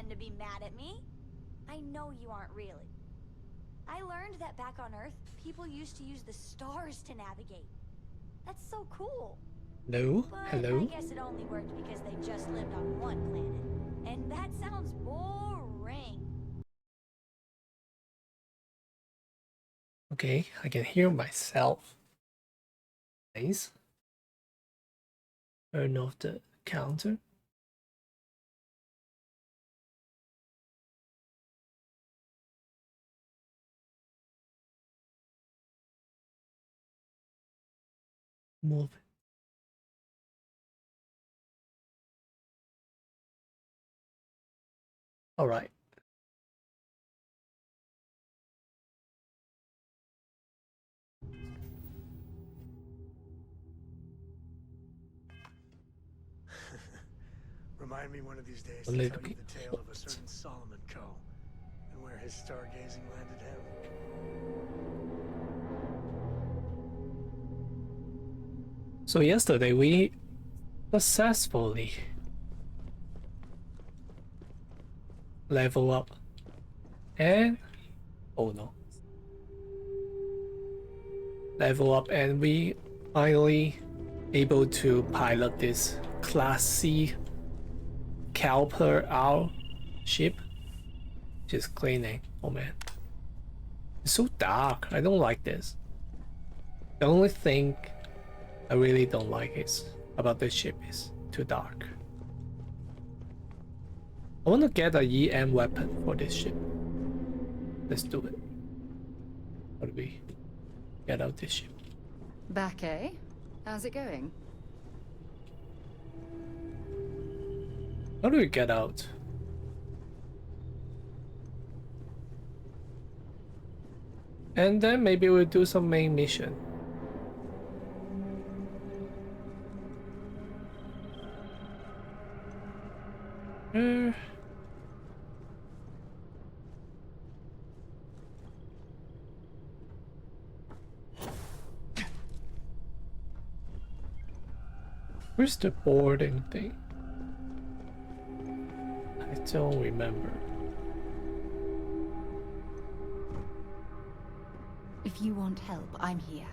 pretend to be mad at me. I know you aren't really. I learned that back on Earth, people used to use the stars to navigate. That's so cool. No? But Hello? I guess it only worked because they just lived on one planet. And that sounds boring. Okay, I can hear myself. Nice. Turn off the counter. Move. All right. Remind me one of these days A to little tell you bit the tale of a certain Solomon Co. and where his stargazing landed him. So yesterday we successfully level up and oh no. Level up and we finally able to pilot this Class C Cowper Owl ship. Just cleaning. Oh man. It's so dark. I don't like this. The only thing I really don't like is about this ship is too dark. I want to get a EM weapon for this ship. Let's do it. How do we get out this ship? Back, eh? How's it going? How do we get out? And then maybe we'll do some main mission. Where's the boarding thing? I don't remember. If you want help, I'm here.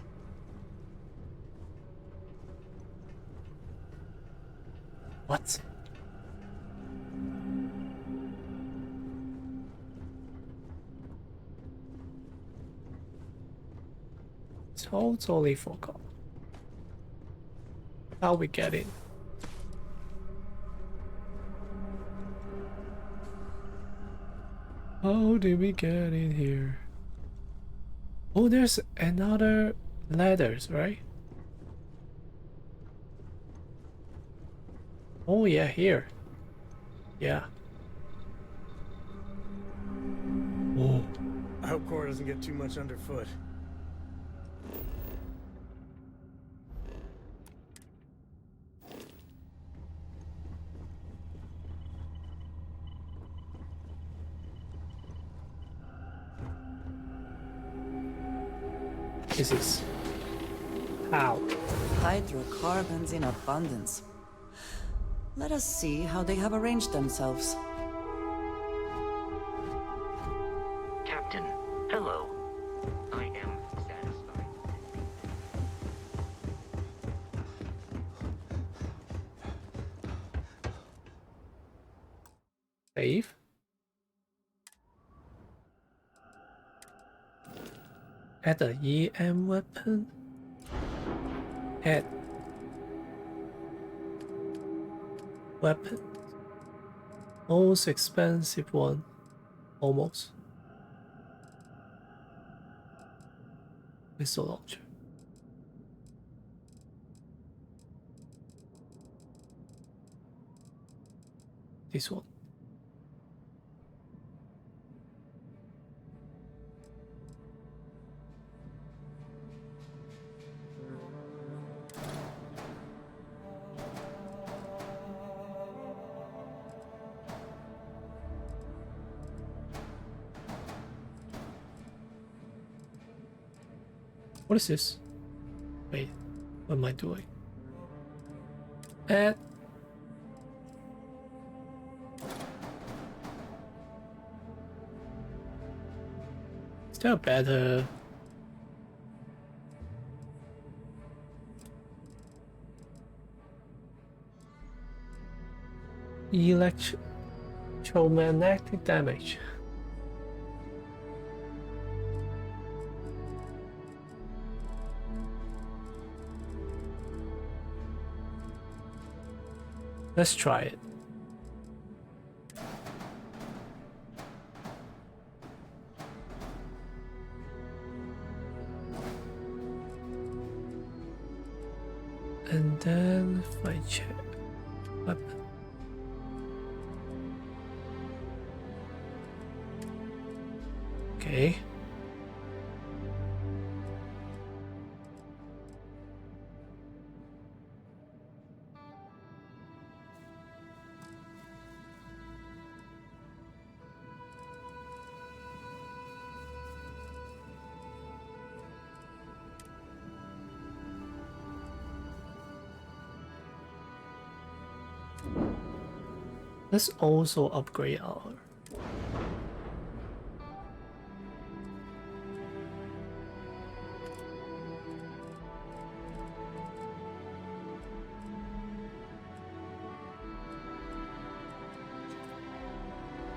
What? Totally forgot. How we get in? How did we get in here? Oh, there's another ladders, right? Oh yeah, here. Yeah. Oh. I hope Cora doesn't get too much underfoot. This is how. Hydrocarbons in abundance. Let us see how they have arranged themselves. Captain, hello. I am satisfied. Save. Add a EM weapon. Add weapon. Most expensive one. Almost. Missile launcher. This one. What is this? Wait, what am I doing? Add Is there a better? Electromagnetic damage. Let's try it. And then if I check weapon. Okay. Let's also upgrade our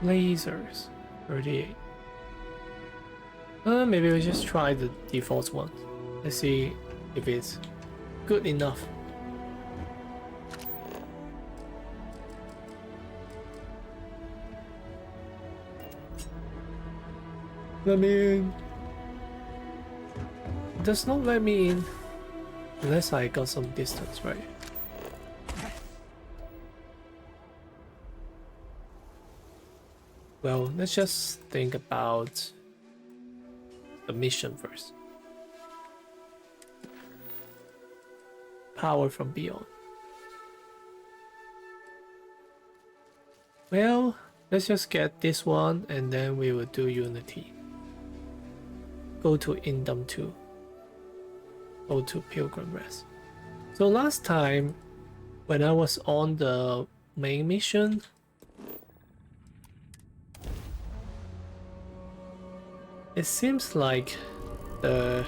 lasers. 38. Maybe we just try the default one. Let's see if it's good enough. Let me in. It does not let me in unless I got some distance, right? Well, let's just think about the mission first. Power from beyond. Well, let's just get this one and then we will do Unity. Go to Indom 2. Go to Pilgrim Rest. So last time, when I was on the main mission, it seems like the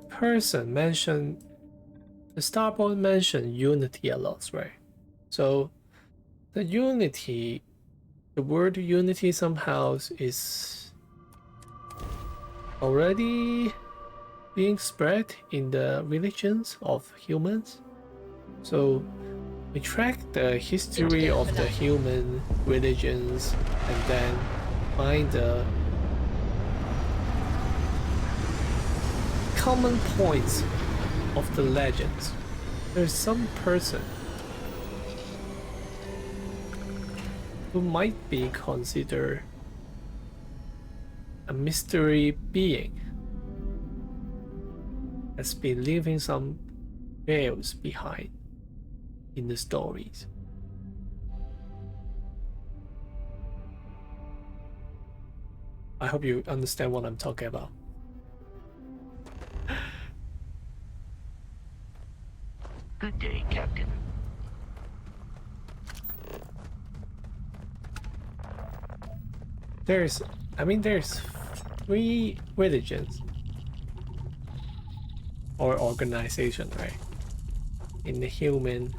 person mentioned, the Starboard mentioned Unity a lot, right? So the Unity, the word Unity somehow is already being spread in the religions of humans. So we track the history of the human religions and then find the common points of the legends. There's some person who might be considered a mystery being, has been leaving some veils behind in the stories. I hope you understand what I'm talking about. Good day, Captain. There's 3 religions or organization, right, in the human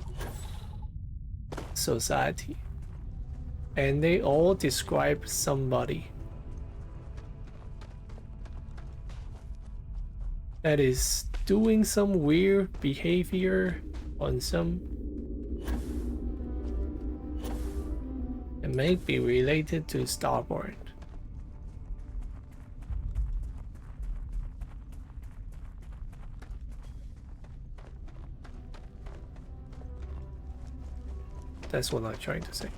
society, and they all describe somebody that is doing some weird behavior on some, it may be related to Starboard. That's what I'm trying to say.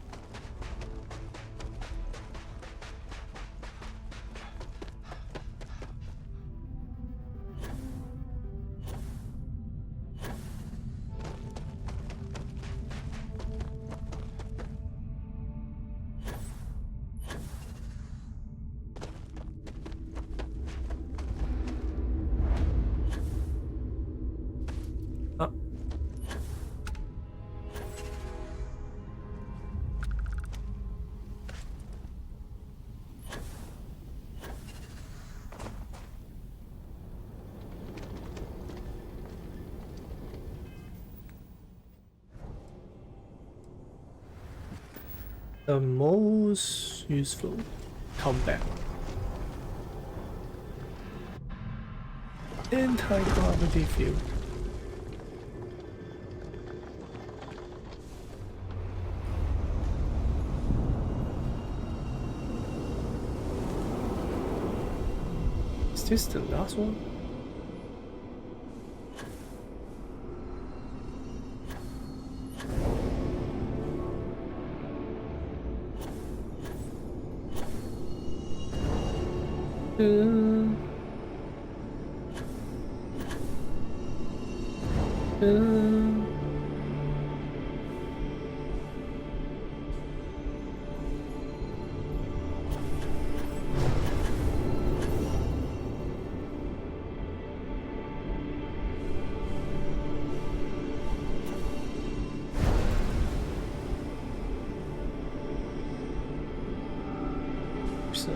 The most useful combat. Anti-gravity field. Is this the last one? Uh, so.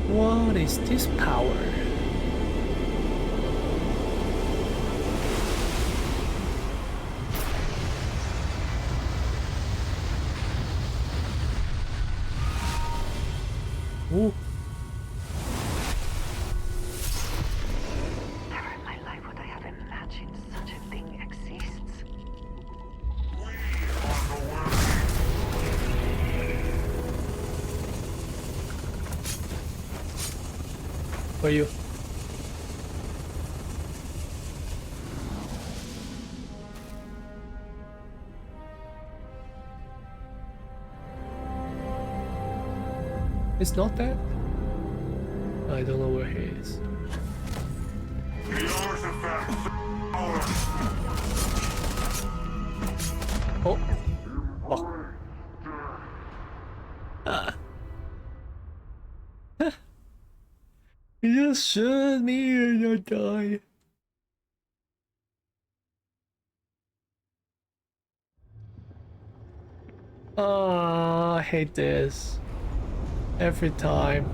What is this power? Ooh. Never in my life would I have imagined such a thing exists. For you. It's not that? I don't know where he is. Oh. Fuck. Ah. You just shot me and you die. Ah, I hate this. Every time.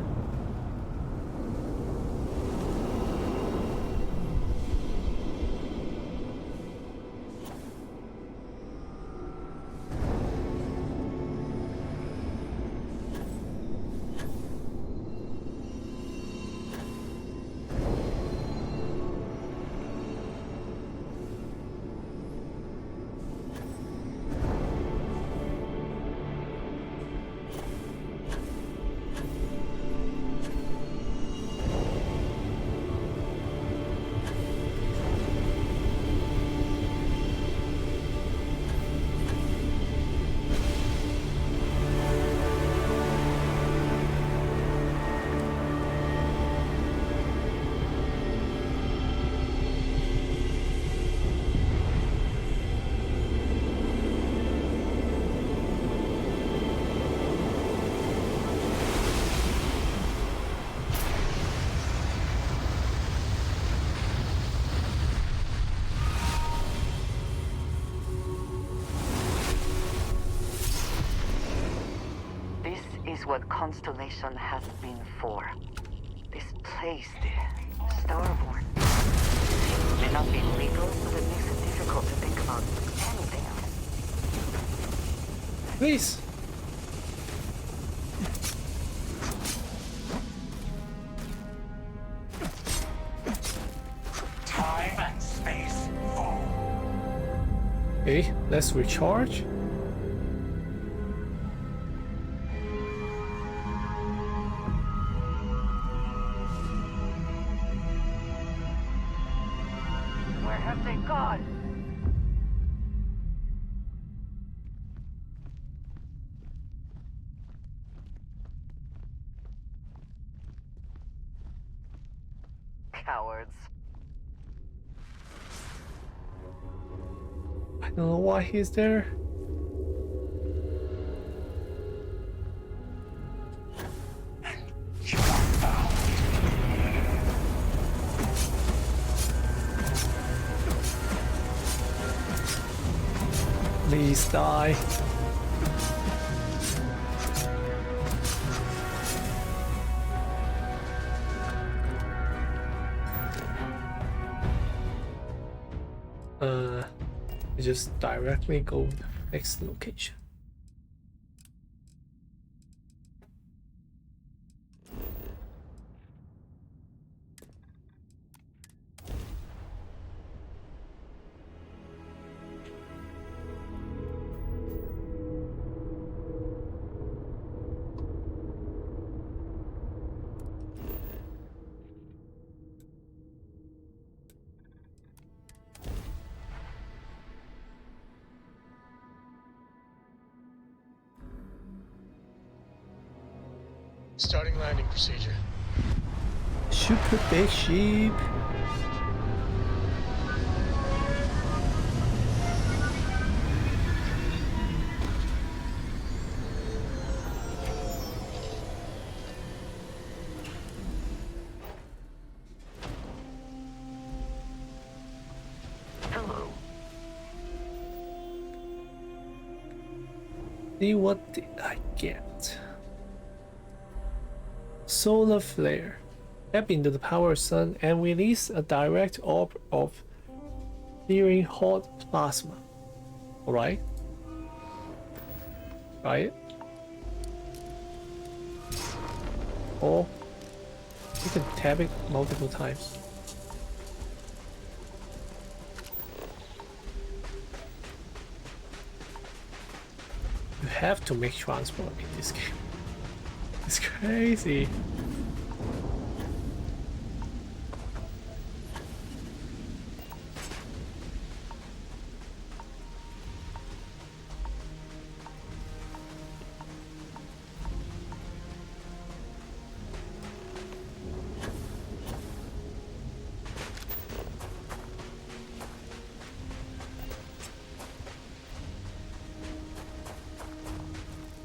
What Constellation has been for. This place, the Starborn. May not be legal, but it makes it difficult to think about anything else. Please. Time and space fall. Okay, let's recharge. Where have they gone? Cowards. I don't know why he's there. Please die. We just directly go to the next location. Starting landing procedure. Super big sheep. Hello. See, what did I get? Solar flare. Tap into the power sun and release a direct orb of searing hot plasma. Alright? Right? Or you can tap it multiple times. You have to make transport in this game. It's crazy.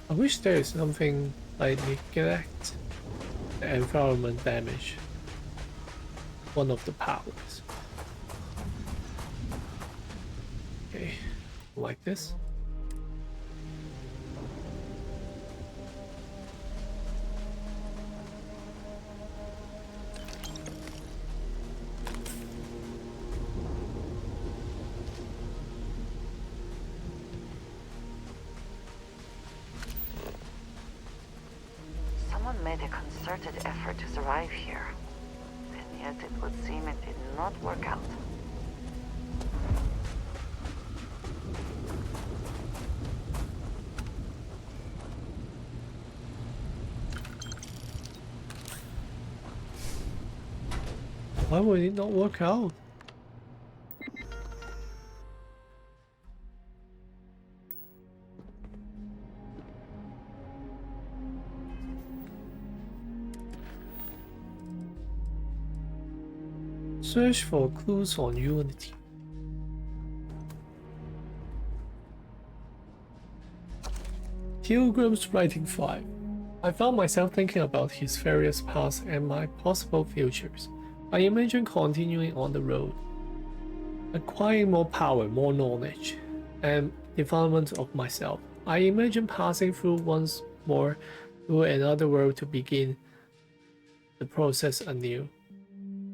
I wish there is something like neglect the environment damage. One of the powers. Okay, like this. Someone made a concerted effort to survive here, and yet it would seem it did not work out. Why would it not work out? Search for clues on Unity. Pilgrim's Writing 5. I found myself thinking about his various paths and my possible futures. I imagine continuing on the road, acquiring more power, more knowledge, and development of myself. I imagine passing through once more to another world to begin the process anew.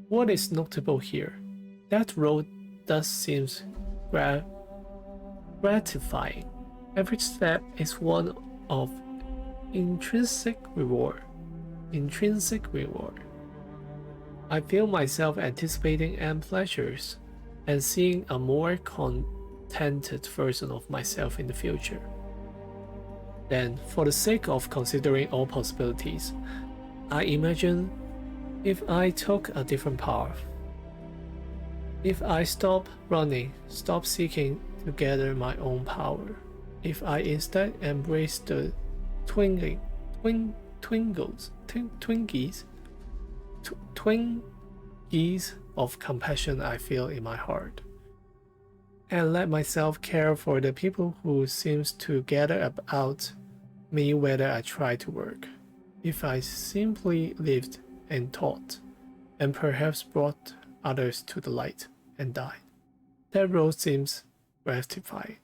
What is notable here? That road does seem gratifying. Every step is one of intrinsic reward. I feel myself anticipating end pleasures and seeing a more contented version of myself in the future. Then, for the sake of considering all possibilities, I imagine if I took a different path. If I stop running, stop seeking to gather my own power. If I instead embrace the Twinkies, ease of compassion I feel in my heart, and let myself care for the people who seems to gather about me whether I try to work. If I simply lived and taught, and perhaps brought others to the light and died, that role seems gratifying.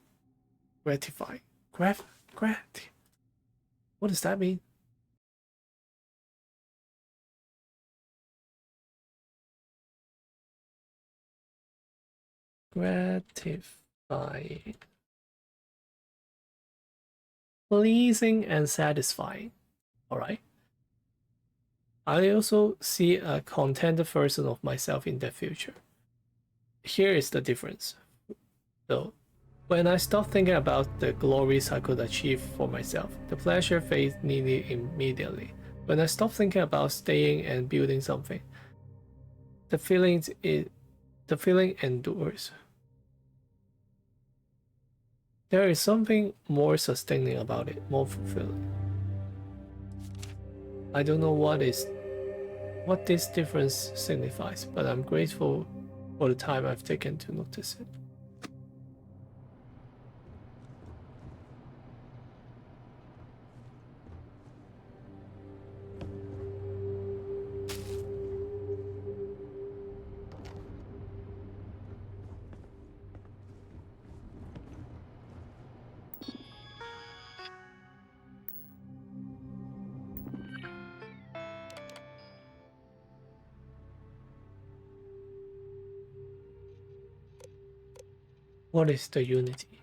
Gratifying. What does that mean? Gratifying. Pleasing and satisfying. Alright. I also see a contented version of myself in the future. Here is the difference, though. When I stop thinking about the glories I could achieve for myself, the pleasure fades nearly immediately. When I stop thinking about staying and building something, the feeling endures. There is something more sustaining about it, more fulfilling. I don't know what this difference signifies, but I'm grateful for the time I've taken to notice it. What is the unity?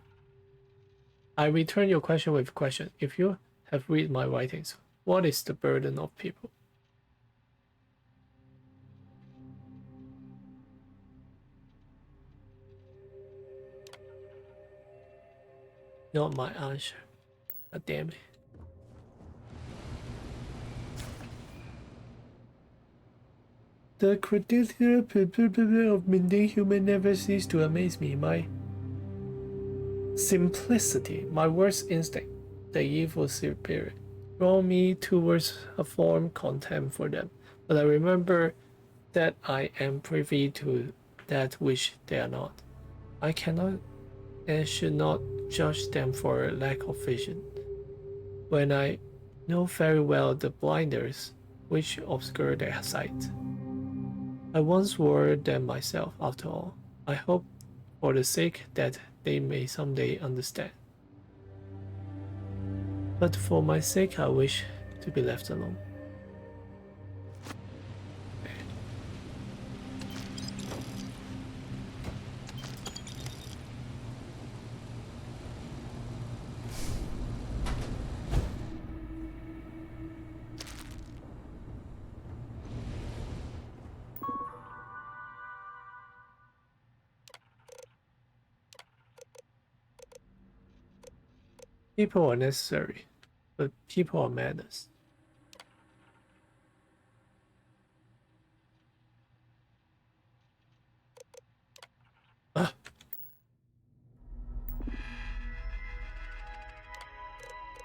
I return your question with a question. If you have read my writings, what is the burden of people? Not my answer. God damn it. The criteria of mundane human never cease to amaze me. My simplicity, my worst instinct, the evil spirit, draw me towards a form contempt for them. But I remember that I am privy to that which they are not. I cannot and should not judge them for lack of vision, when I know very well the blinders which obscure their sight. I once wore them myself, after all. I hope for the sake that they may someday understand. But for my sake, I wish to be left alone. People are necessary, but people are madness. Ah.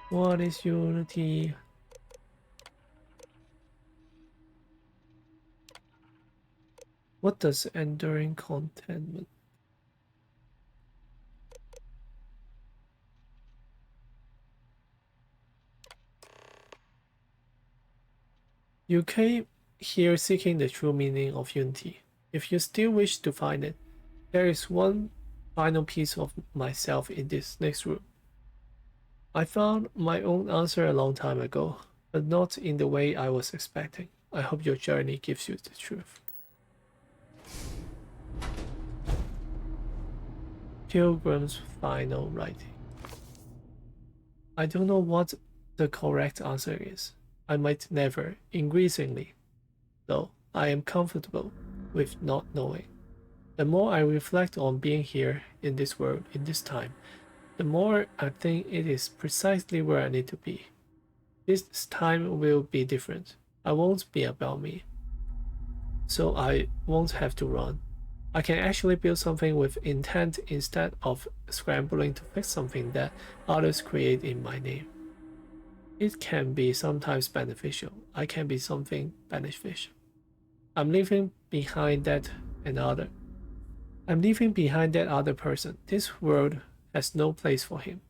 What is unity? What does enduring contentment? You came here seeking the true meaning of unity. If you still wish to find it, there is one final piece of myself in this next room. I found my own answer a long time ago, but not in the way I was expecting. I hope your journey gives you the truth. Pilgrim's final writing. I don't know what the correct answer is. I might never, increasingly, though I am comfortable with not knowing. The more I reflect on being here in this world, in this time, the more I think it is precisely where I need to be. This time will be different. I won't be about me, so I won't have to run. I can actually build something with intent instead of scrambling to fix something that others create in my name. It can be sometimes beneficial. I can be something beneficial. I'm leaving behind that another. I'm leaving behind that other person. This world has no place for him.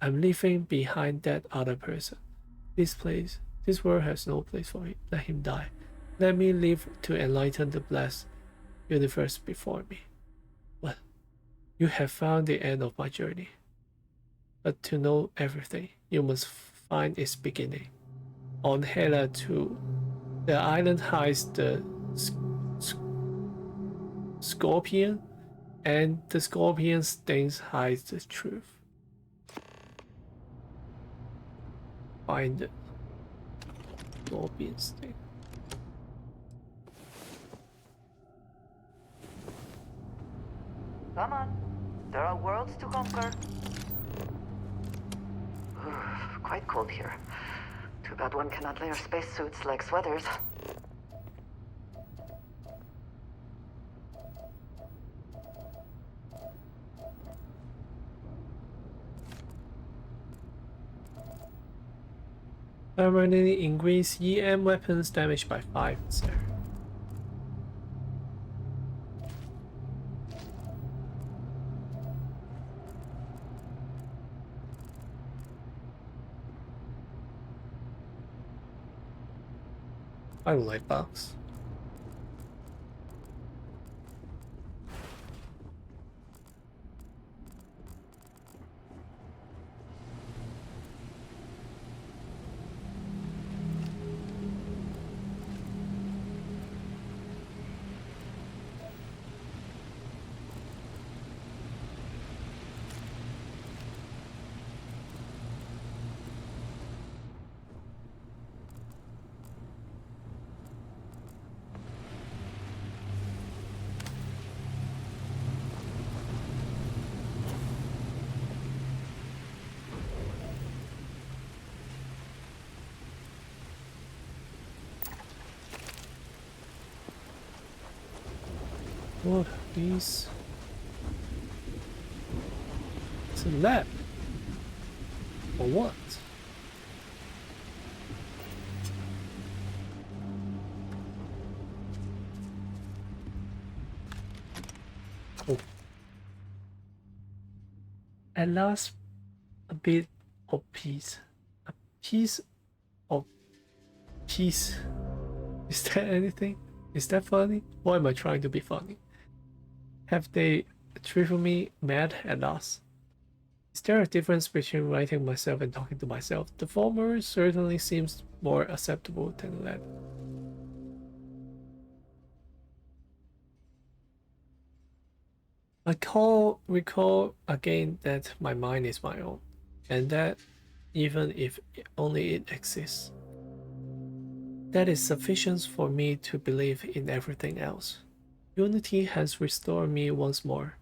I'm leaving behind that other person. This world has no place for him. Let him die. Let me live to enlighten the blessed universe before me. Well, you have found the end of my journey. But to know everything, you must find its beginning. On Hela 2, the island hides the scorpion, and the scorpion's stings hides the truth. Find the scorpion sting. Come on. There are worlds to conquer. Quite cold here. Too bad one cannot layer spacesuits like sweaters. Permanently increase EM weapons damage by 5, sir. I like bugs. What are these? It's a lab. For what? Oh. At last, a bit of peace. A piece of peace. Is that anything? Is that funny? Why am I trying to be funny? Have they driven me mad at last? Is there a difference between writing myself and talking to myself? The former certainly seems more acceptable than the latter. Recall again that my mind is my own, and that even if only it exists, that is sufficient for me to believe in everything else. Unity has restored me once more.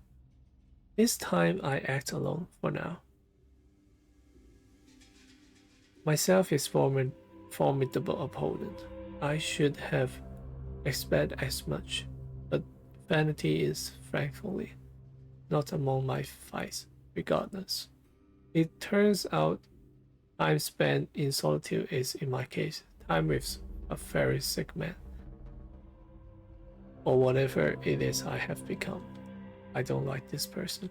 This time I act alone for now. Myself is formidable opponent. I should have expected as much, but vanity is frankly not among my fights, regardless. It turns out time spent in solitude is, in my case, time with a very sick man. Or whatever it is I have become. I don't like this person.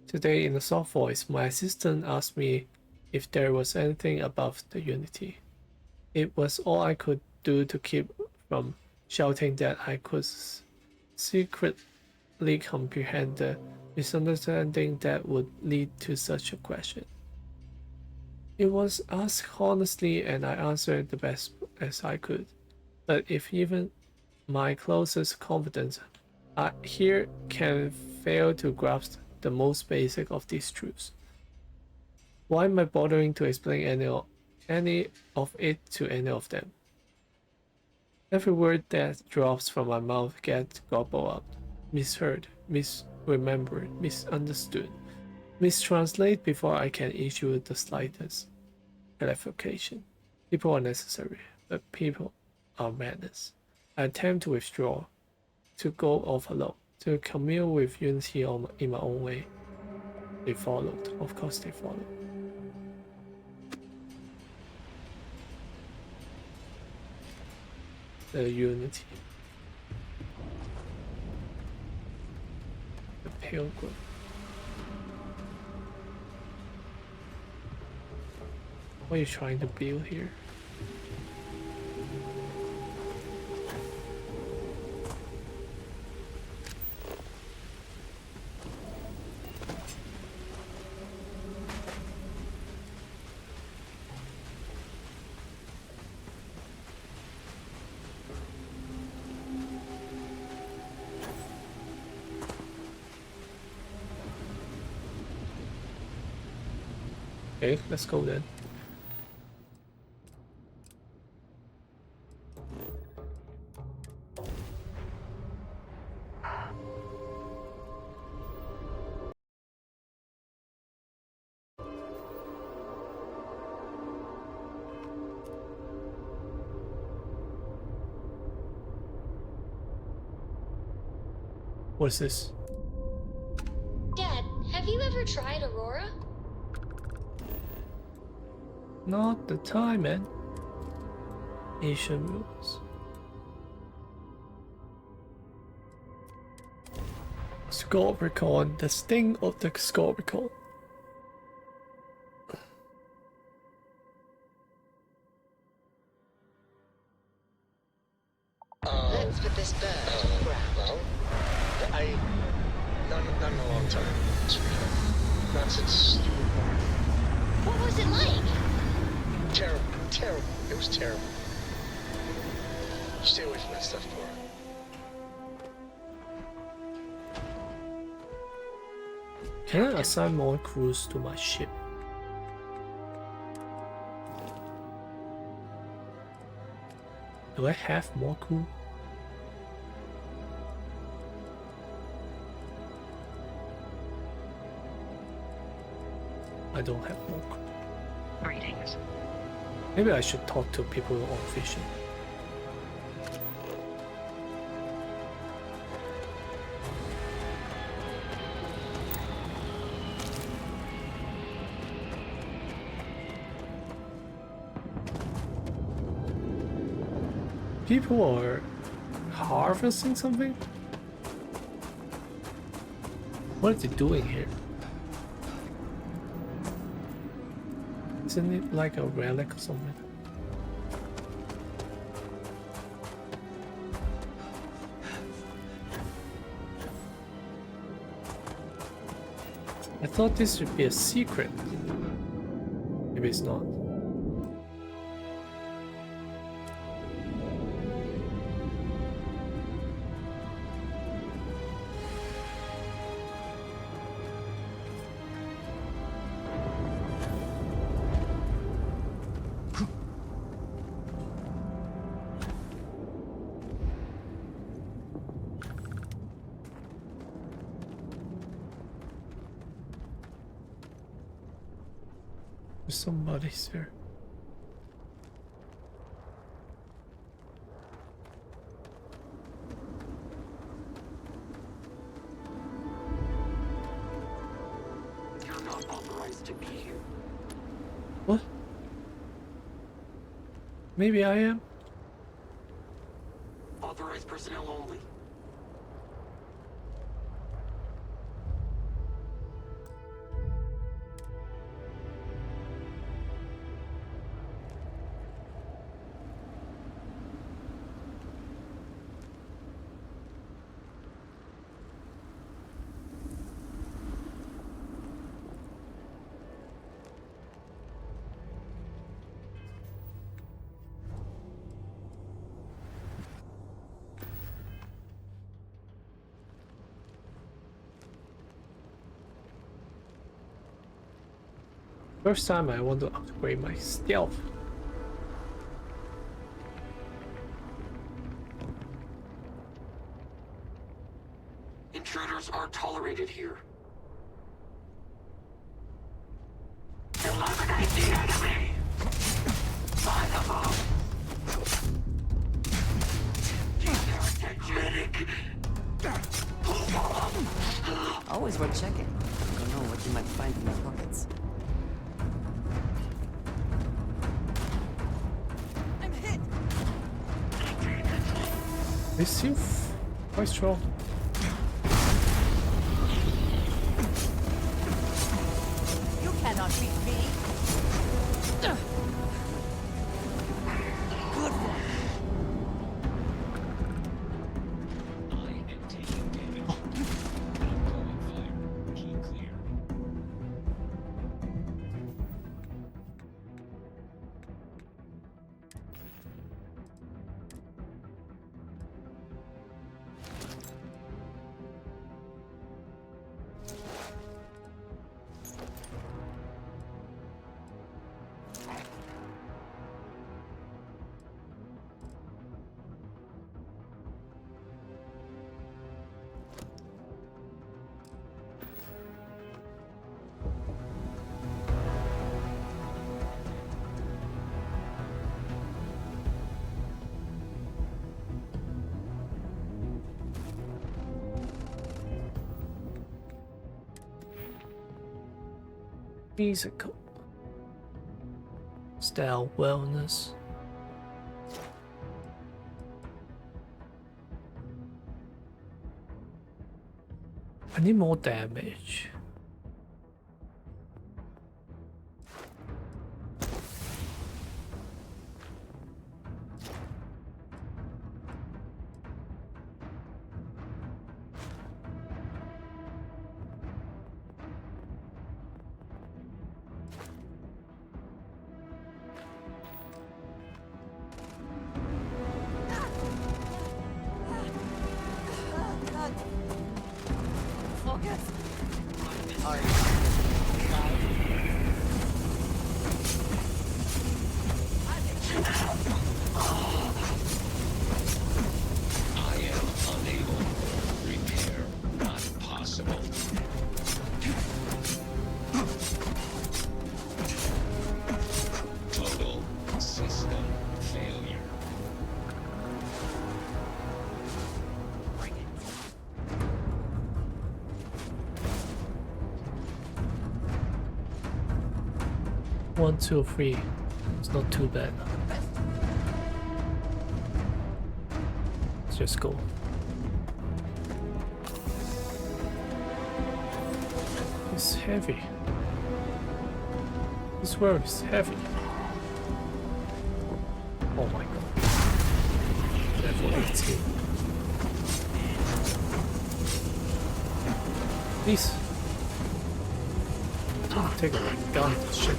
Today, in a soft voice, my assistant asked me if there was anything above the Unity. It was all I could do to keep from shouting that I could secretly comprehend the misunderstanding that would lead to such a question. It was asked honestly, and I answered the best as I could. But if even my closest confidant here can fail to grasp the most basic of these truths, why am I bothering to explain any of it to any of them? Every word that drops from my mouth gets gobbled up, misheard, misremembered, misunderstood, mistranslated before I can issue the slightest clarification. People are necessary, but people are madness. I attempt to withdraw, to go off alone, to commune with Unity in my own way. They followed. Of course they followed. The Unity. The Pilgrim. What are you trying to build here? Okay, let's go then. What's this? Dad, have you ever tried Aurora? Not the time, man. Asian rules. Scorpion, the sting of the Scorpion. Let's put this bird to the ground. Well, not in a long time. Not since you were born. What was it like? Terrible. It was terrible. Stay away from that stuff, Cora. Can I assign more crews to my ship? Do I have more crew? I don't have more crew. Greetings. Maybe I should talk to people on fishing. People are harvesting something? What are they doing here? Isn't it like a relic or something? I thought this would be a secret. Maybe it's not. Somebody's there. You're not authorized to be here. What? Maybe I am? Authorized personnel only. First time I want to upgrade my stealth. Intruders are tolerated here. Eliminate the enemy! By the vote! Keep their attention. Medic! always worth checking. Don't know what you might find in their pockets. I'm hit! They seem quite strong. You cannot beat me! Good one! I am taking damage. Incoming fire. Key clear. Physical. Style wellness. I need more damage. I am unable. Repair not possible. Total system failure. One, two, three. It's not too bad. Let's just go. It's heavy. This world is heavy. Oh my god. Level 18. Please. Don't take a gun shit.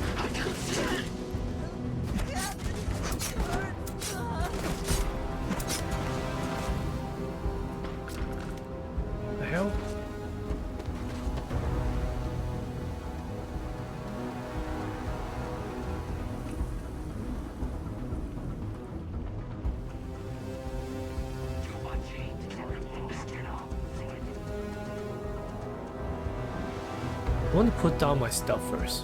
The hell? I want to put down my stuff first.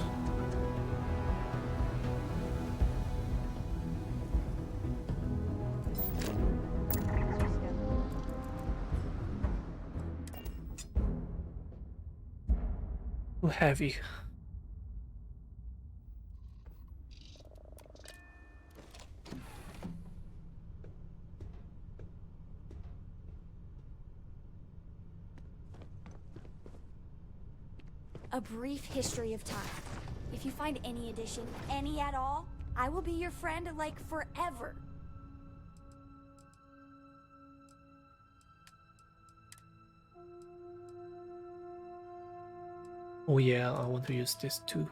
Too heavy. A brief history of time. If you find any edition, any at all, I will be your friend like forever. Oh yeah, I want to use this too.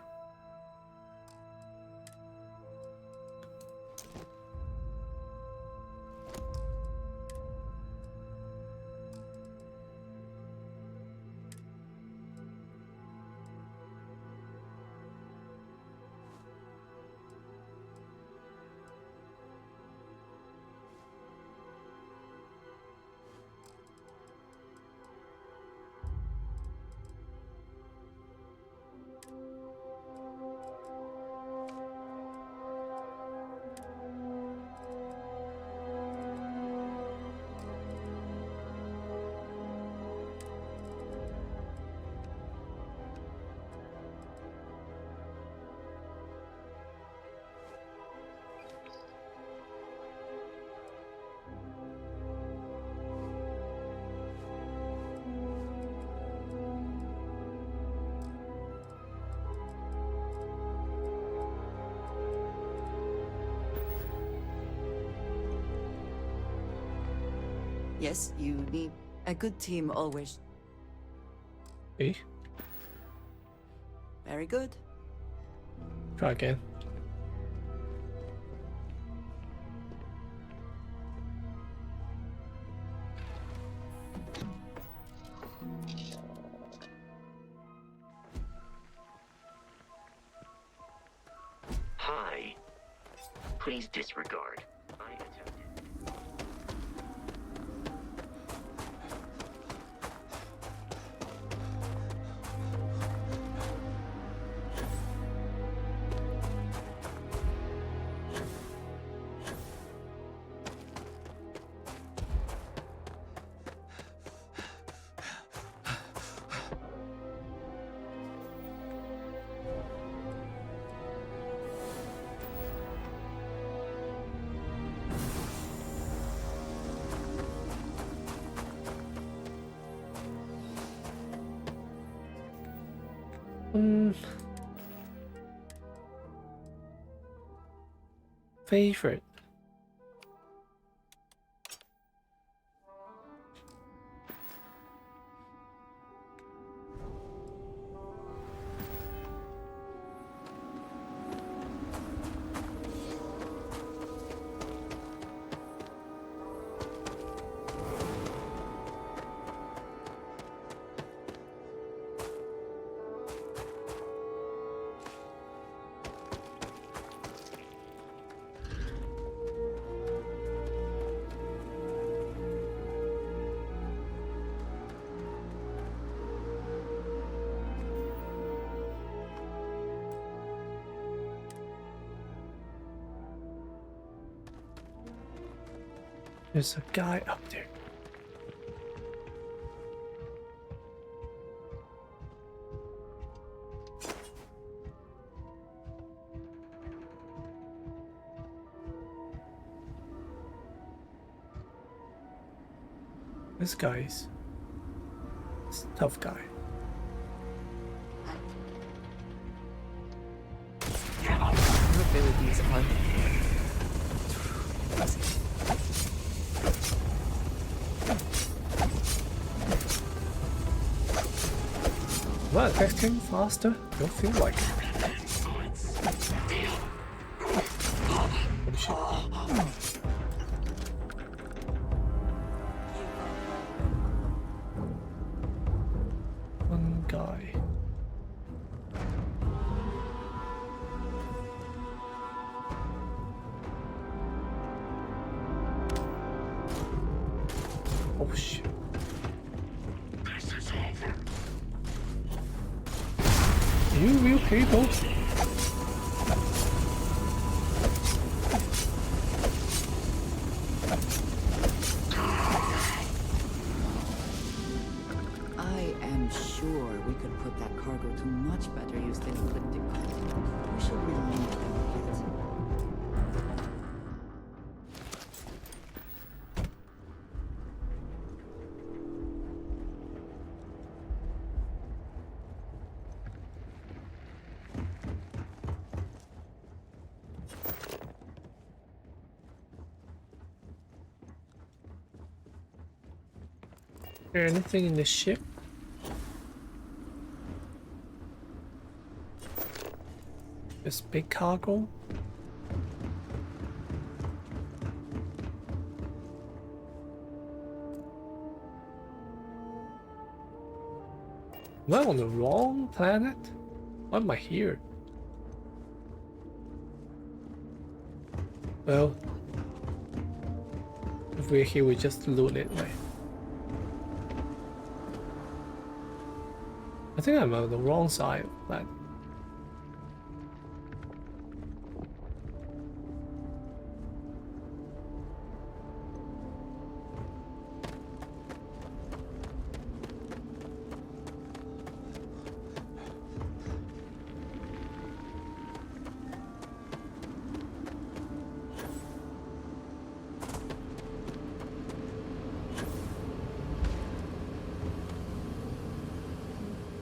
Yes, you need a good team always. Eh? Very good. Try again. Hi. Please disregard. I attempted. Favorite. There's a guy up there. This guy's a tough guy. Your abilities are... Am I attacking faster? Don't feel like it. Holy shit. One guy. Oh shit. Are you real people? I am sure we could put that cargo to much better use than ecliptic. We should relieve them of it. Is there anything in the ship? This big cargo? Am I on the wrong planet? Why am I here? Well, if we're here, we just loot it, right? I think I'm on the wrong side of that.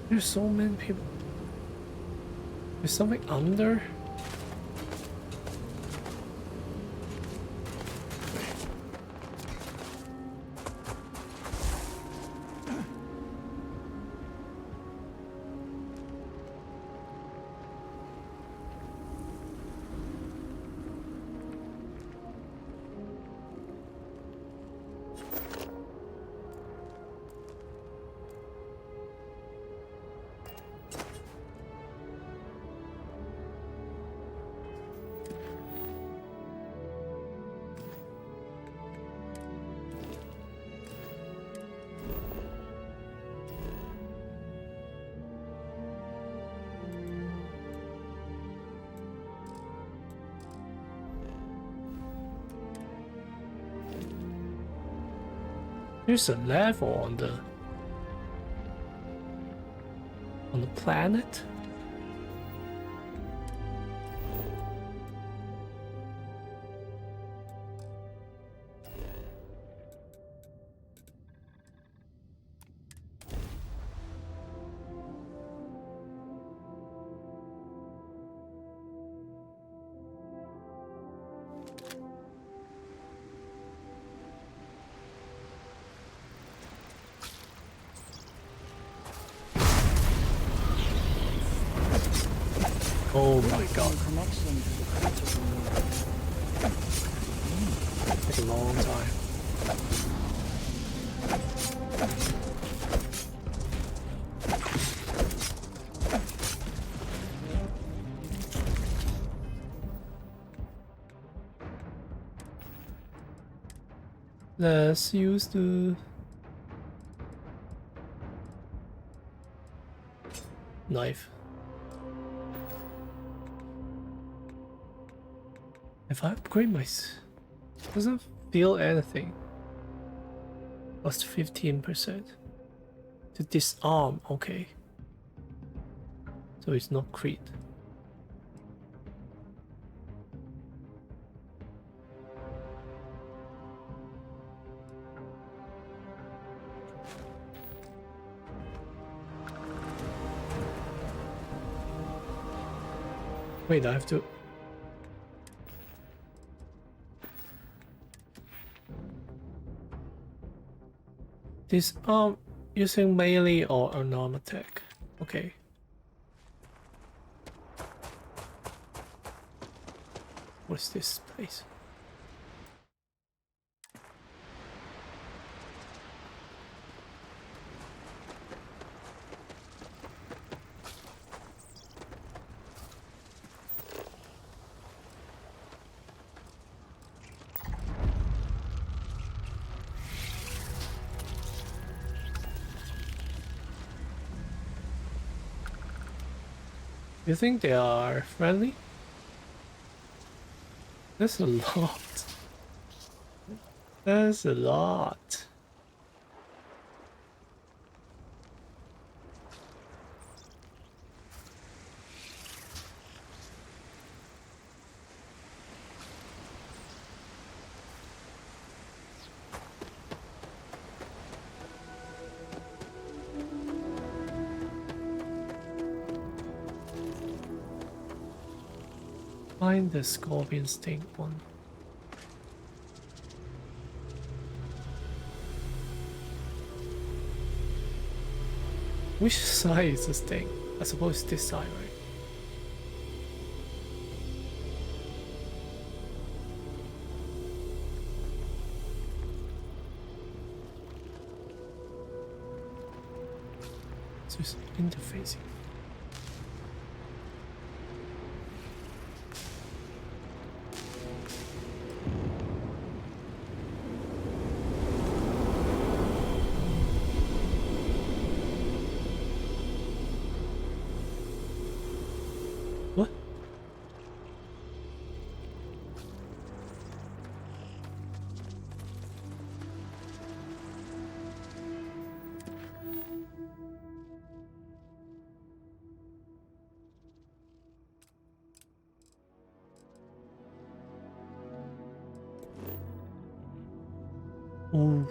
There's so many people. There's something under. There's a level on the planet. Oh my god. Connection to the creatures in the Take a long time. Let's use the knife. If I upgrade my doesn't feel anything. Plus 15%. To disarm, okay. So it's not crit. Wait, I have to. Disarm using melee or unarmed attack. Okay. What's this place? You think they are friendly? That's a lot. That's a lot. Find the scorpion sting one. Which side is this thing? I suppose it's this side, right? So it's interfacing. What? Ooh.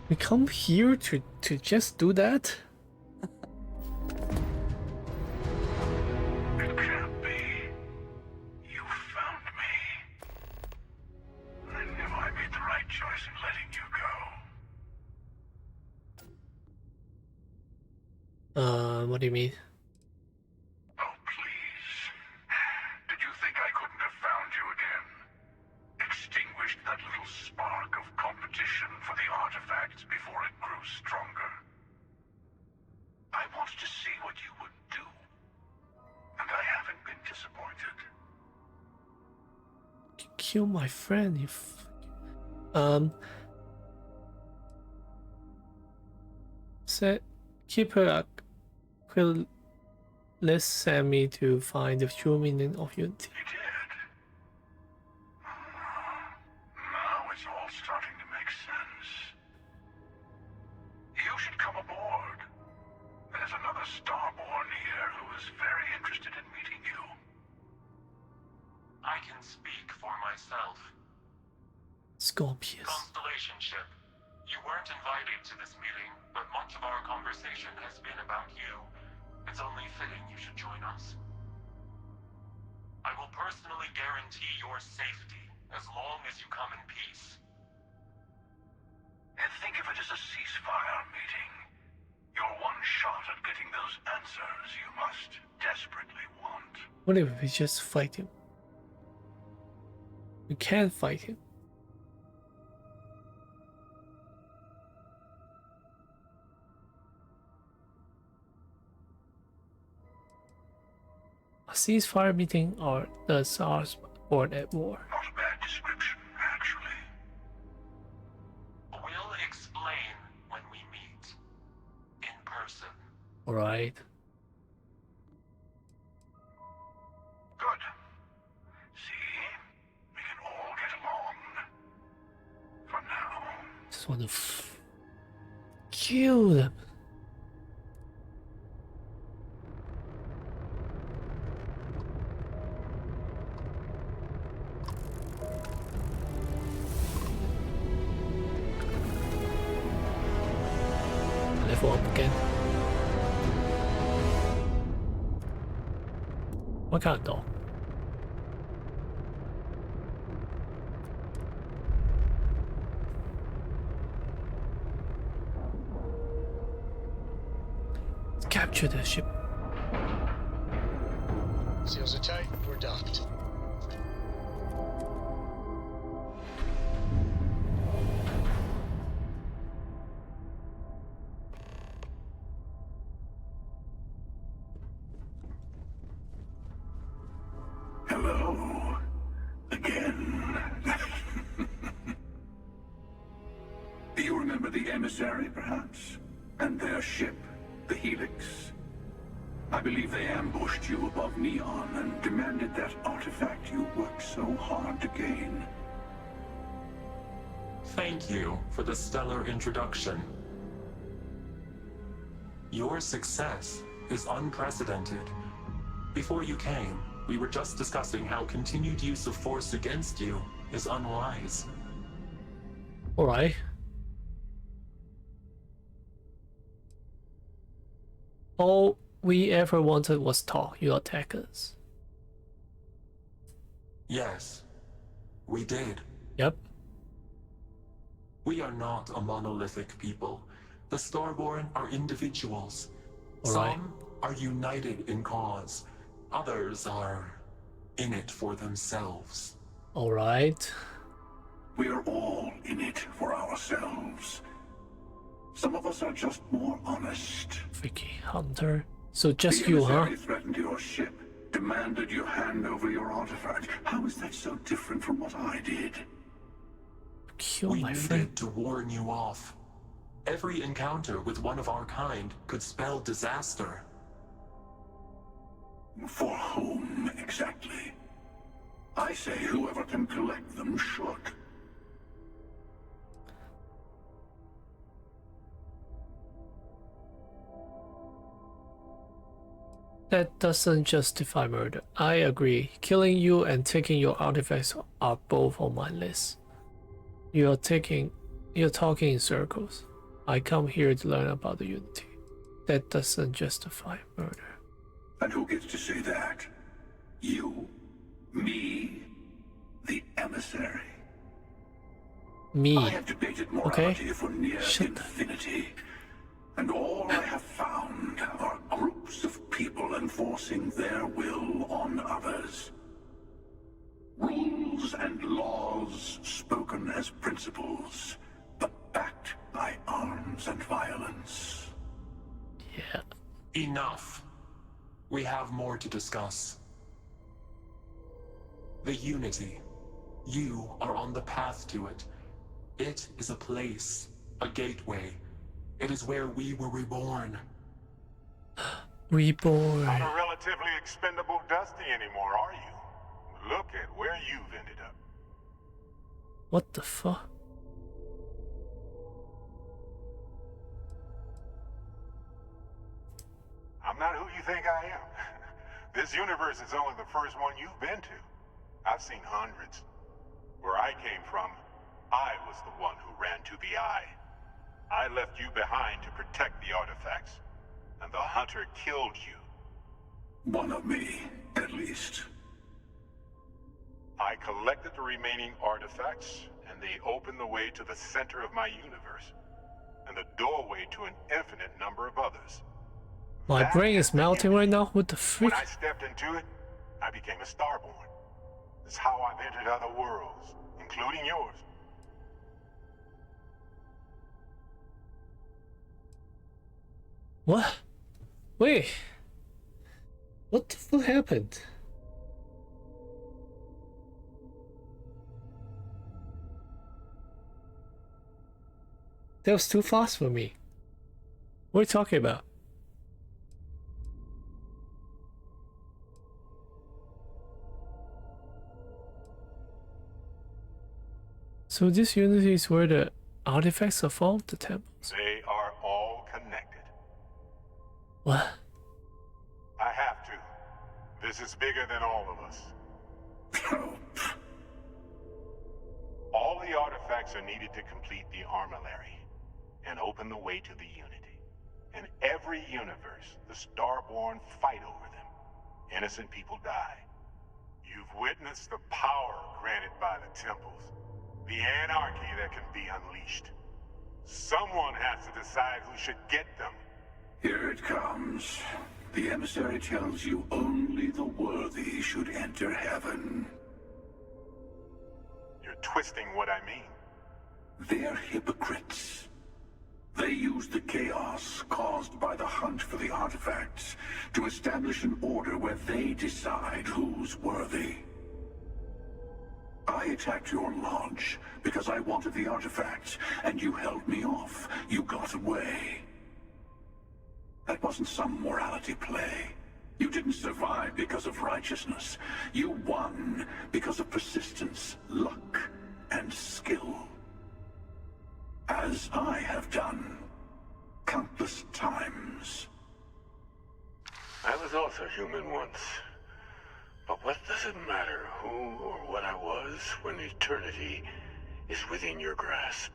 We come here to just do that? It can't be. You found me. I knew I made the right choice in letting you go. What do you mean? Oh, please. Did you think I couldn't have found you again? Extinguished that little spark of competition for the artifacts before it grew stronger. I wanted to see what you would do. And I haven't been disappointed. Kill my friend, if set keep her will let's send me to find the true meaning of unity. You did. Now it's all starting to make 个on PS。 Constellation ship, you weren't invited to this meeting, but much of our conversation has been about you. It's only fitting you should join us. I will personally guarantee your safety as long as you come in peace. And think of it as a ceasefire meeting. Your one shot at getting those answers you must desperately want. What if we just fight him? We can't fight him. A ceasefire meeting or the SARS born at war. Not a bad description, actually. We'll explain when we meet. In person. Alright. Good. See? We can all get along. For now. Just want to kill them. Level up again. What kind of dog? Let's capture the ship. Seals are tight. We're docked. Hello. Again. Do you remember the emissary, perhaps? And their ship, the Helix? I believe they ambushed you above Neon and demanded that artifact you worked so hard to gain. Thank you for the stellar introduction. Your success is unprecedented. Before you came, we were just discussing how continued use of force against you is unwise. Alright. All we ever wanted was talk. You attack us. Yes, we did. Yep. We are not a monolithic people. The Starborn are individuals. All right. Some are united in cause. Others are in it for themselves. Alright. We are all in it for ourselves. Some of us are just more honest. Freaky hunter. So just The you, huh? emissary threatened your ship, demanded you hand over your artifact. How is that so different from what I did? Kill We my needed friend. to warn you off. Every encounter with one of our kind could spell disaster. For whom, exactly? I say whoever can collect them should. That doesn't justify murder. I agree. Killing you and taking your artifacts are both on my list. You're talking in circles. I come here to learn about the Unity. That doesn't justify murder. And who gets to say that? You? Me? The emissary? Me. I have debated morality for near Shut the- infinity. And all I have found are groups of people enforcing their will on others. Rules and laws spoken as principles, but backed by arms and violence. Yeah. Enough. We have more to discuss. The Unity. You are on the path to it. It is a place, a gateway. It is where we were reborn. Reborn. Not a relatively expendable Dusty anymore, are you? Look at where you've ended up. What the fuck? I'm not who you think I am. This universe is only the first one you've been to. I've seen hundreds. Where I came from, I was the one who ran to the Eye. I left you behind to protect the artifacts, and the Hunter killed you. One of me, at least. I collected the remaining artifacts, and they opened the way to the center of my universe, and the doorway to an infinite number of others. My brain is melting right now. What the freak? When I stepped into it, I became a Starborn. It's how I've entered other worlds, including yours. What? Wait. What the fuck happened? That was too fast for me. What are you talking about? So this unity is where the artifacts are found, the temples? They are all connected. What? I have to. This is bigger than all of us. All the artifacts are needed to complete the armillary and open the way to the unity. In every universe, the Starborn fight over them. Innocent people die. You've witnessed the power granted by the temples. The anarchy that can be unleashed. Someone has to decide who should get them. Here it comes. The emissary tells you only the worthy should enter heaven. You're twisting what I mean. They're hypocrites. They use the chaos caused by the hunt for the artifacts to establish an order where they decide who's worthy. I attacked your lodge because I wanted the artifacts, and you held me off. You got away. That wasn't some morality play. You didn't survive because of righteousness. You won because of persistence, luck, and skill. As I have done countless times. I was also human once. But what does it matter who or what I was when eternity is within your grasp?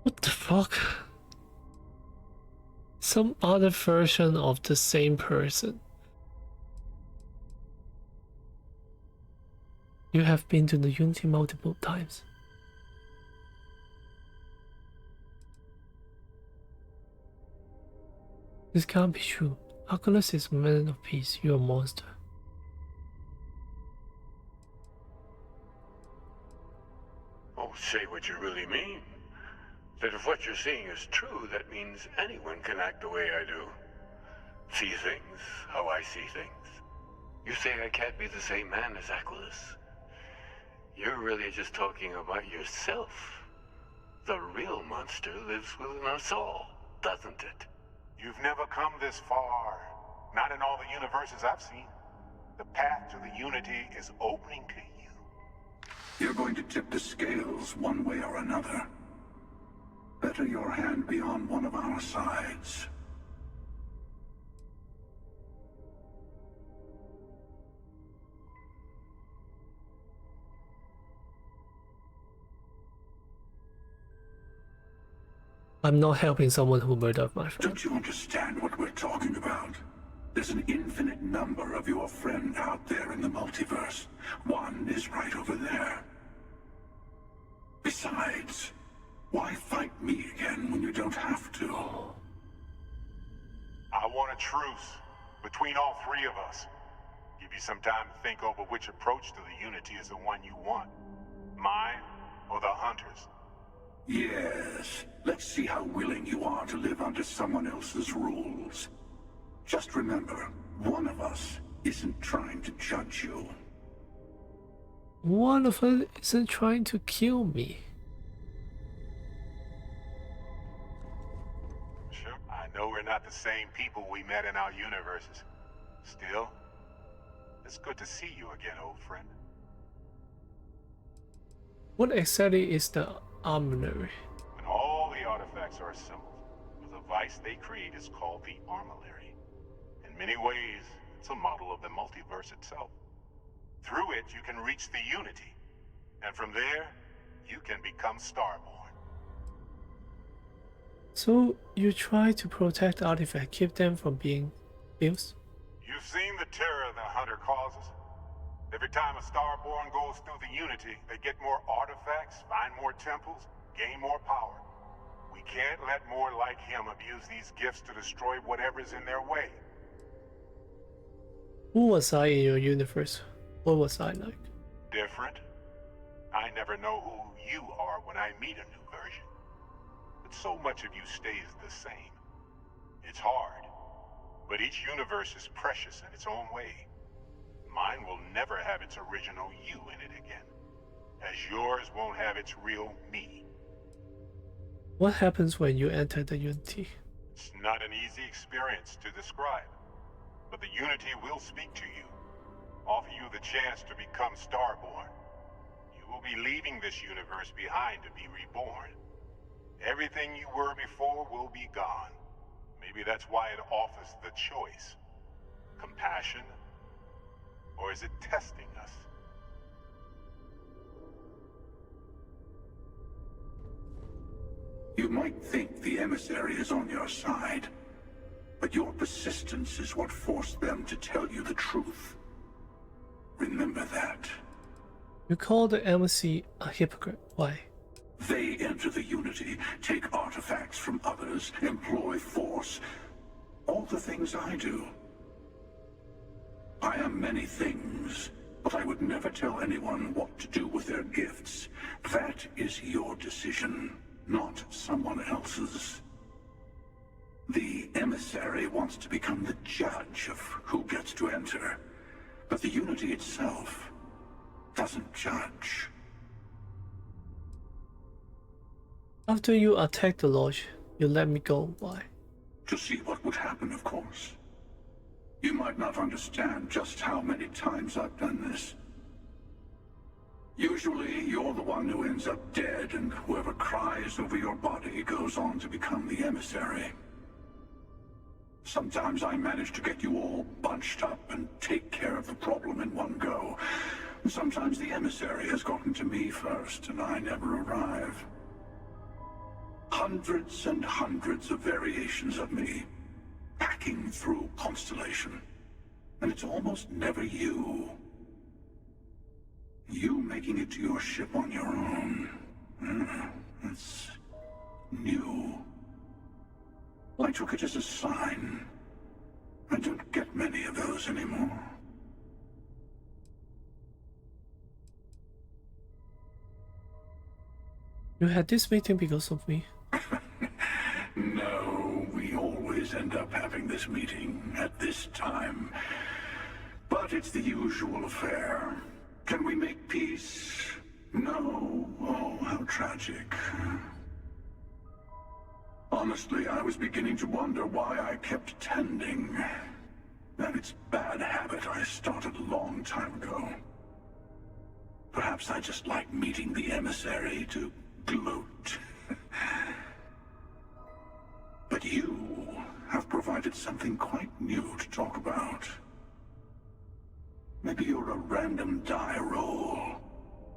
What the fuck? Some other version of the same person. You have been to the Unity multiple times. This can't be true. Oculus is a man of peace. You're a monster. Oh, say what you really mean. That if what you're seeing is true, that means anyone can act the way I do. See things how I see things. You say I can't be the same man as Oculus? You're really just talking about yourself. The real monster lives within us all, doesn't it? You've never come this far. Not in all the universes I've seen. The path to the unity is opening to you. You're going to tip the scales one way or another. Better your hand be on one of our sides. I'm not helping someone who murdered my friend. Don't you understand what we're talking about? There's an infinite number of your friend out there in the multiverse. One is right over there. Besides, why fight me again when you don't have to? I want a truce between all three of us. Give you some time to think over which approach to the unity is the one you want. Mine or the Hunter's? Yes. Let's see how willing you are to live under someone else's rules. Just remember, one of us isn't trying to judge you. One of us isn't trying to kill me. Sure. I know we're not the same people we met in our universes. Still, it's good to see you again, old friend. What exactly is the armory? When all the artifacts artifacts are assembled. The device they create is called the Armillary. In many ways, it's a model of the multiverse itself. Through it, you can reach the Unity. And from there, you can become Starborn. So you try to protect artifacts, keep them from being used? You've seen the terror the Hunter causes. Every time a Starborn goes through the Unity, they get more artifacts, find more temples, gain more power. We can't let more like him abuse these gifts to destroy whatever's in their way. Who was I in your universe? What was I like? Different. I never know who you are when I meet a new version. But so much of you stays the same. It's hard. But each universe is precious in its own way. Mine will never have its original you in it again. As yours won't have its real me. What happens when you enter the Unity? It's not an easy experience to describe. But the Unity will speak to you. Offer you the chance to become Starborn. You will be leaving this universe behind to be reborn. Everything you were before will be gone. Maybe that's why it offers the choice. Compassion? Or is it testing us? You might think the emissary is on your side, but your persistence is what forced them to tell you the truth. Remember that. You call the embassy a hypocrite. Why? They enter the Unity, take artifacts from others, employ force. All the things I do. I am many things, but I would never tell anyone what to do with their gifts. That is your decision, not someone else's. The emissary wants to become the judge of who gets to enter, but the Unity itself doesn't judge. After you attack the lodge, you let me go. Why? To see what would happen, of course. You might not understand just how many times I've done this. Usually, you're the one who ends up dead, and whoever cries over your body goes on to become the emissary. Sometimes I manage to get you all bunched up and take care of the problem in one go. Sometimes the emissary has gotten to me first, and I never arrive. Hundreds and hundreds of variations of me, packing through Constellation. And it's almost never you. You making it to your ship on your own. It's new. I took it as a sign. I don't get many of those anymore. You had this meeting because of me? No, we always end up having this meeting at this time. But it's the usual affair. Can we make peace? No. Oh, how tragic. Honestly, I was beginning to wonder why I kept attending. And it's a bad habit I started a long time ago. Perhaps I just like meeting the emissary to gloat. But you have provided something quite new to talk about. Maybe you're a random die roll.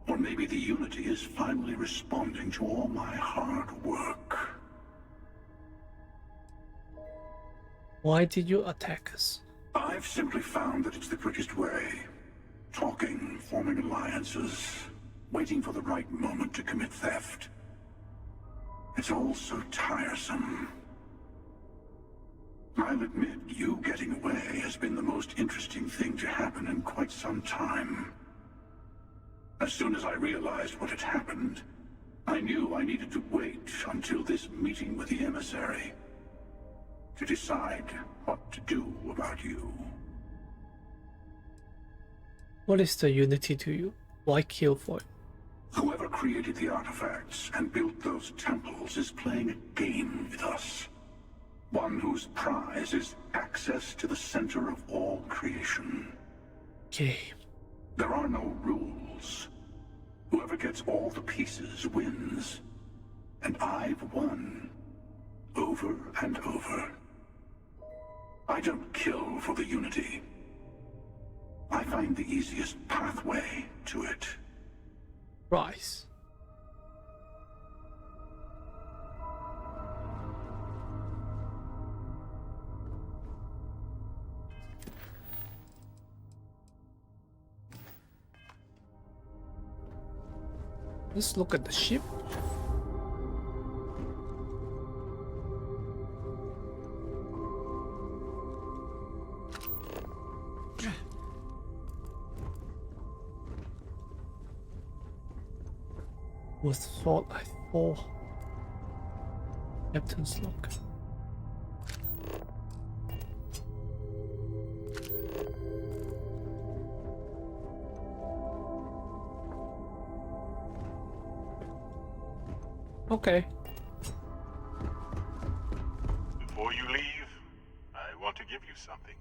Or maybe the Unity is finally responding to all my hard work. Why did you attack us? I've simply found that it's the quickest way. Talking, forming alliances, waiting for the right moment to commit theft. It's all so tiresome. I'll admit, you getting away has been the most interesting thing to happen in quite some time. As soon as I realized what had happened, I knew I needed to wait until this meeting with the emissary to decide what to do about you. What is the Unity to you? Why kill for it? Whoever created the artifacts and built those temples is playing a game with us. One whose prize is access to the center of all creation. Game. There are no rules. Whoever gets all the pieces wins. And I've won. over and over. I don't kill for the Unity. I find the easiest pathway to it. Rise. Let's look at the ship. Was thought I saw Captain's log. Okay. Before you leave, I want to give you something.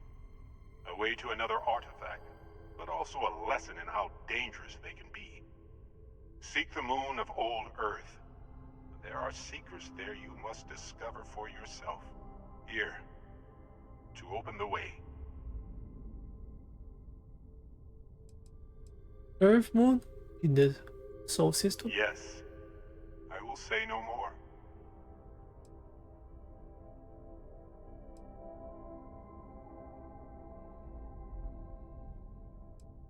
A way to another artifact, but also a lesson in how dangerous they can be. Seek the moon of old Earth. There are secrets there you must discover for yourself. Here, to open the way. Earth moon in the Soul System? Yes. I will say no more.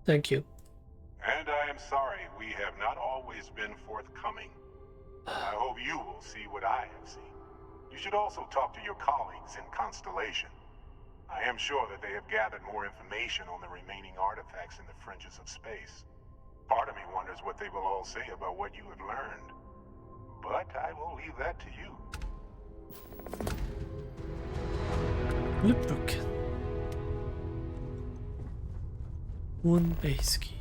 Thank you. And I am sorry we have not always been forthcoming. I hope you will see what I have seen. You should also talk to your colleagues in Constellation. I am sure that they have gathered more information on the remaining artifacts in the fringes of space. Part of me wonders what they will all say about what you have learned. But I will leave that to you. Flipbook. One base key.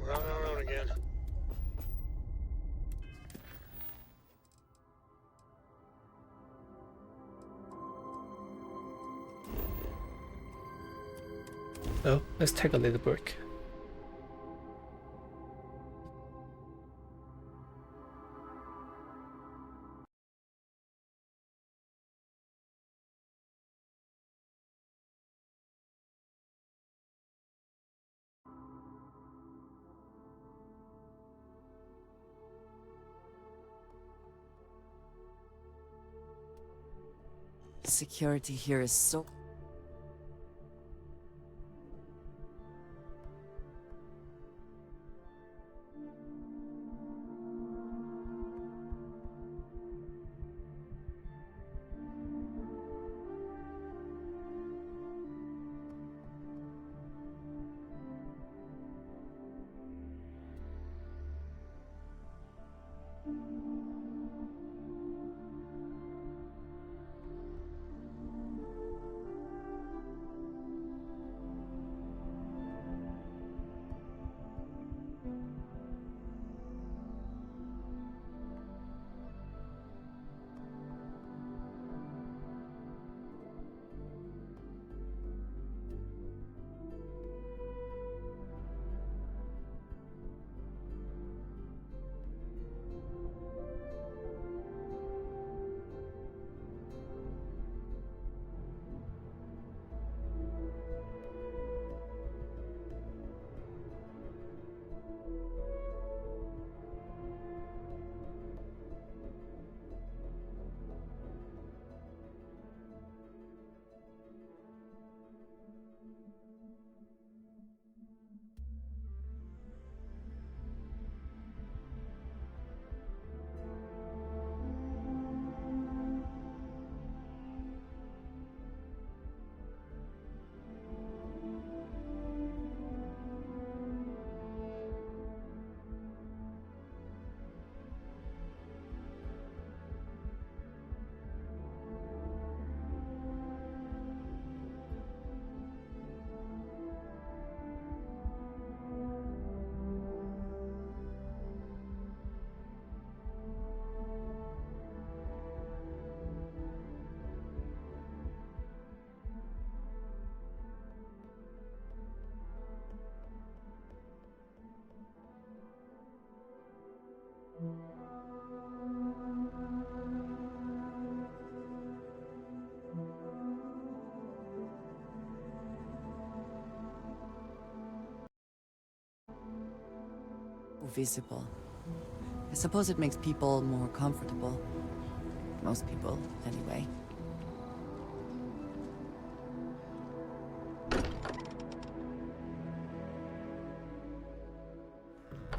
We're on our own again. So let's take a little break. Security here is so... Visible. I suppose it makes people more comfortable. Most people, anyway.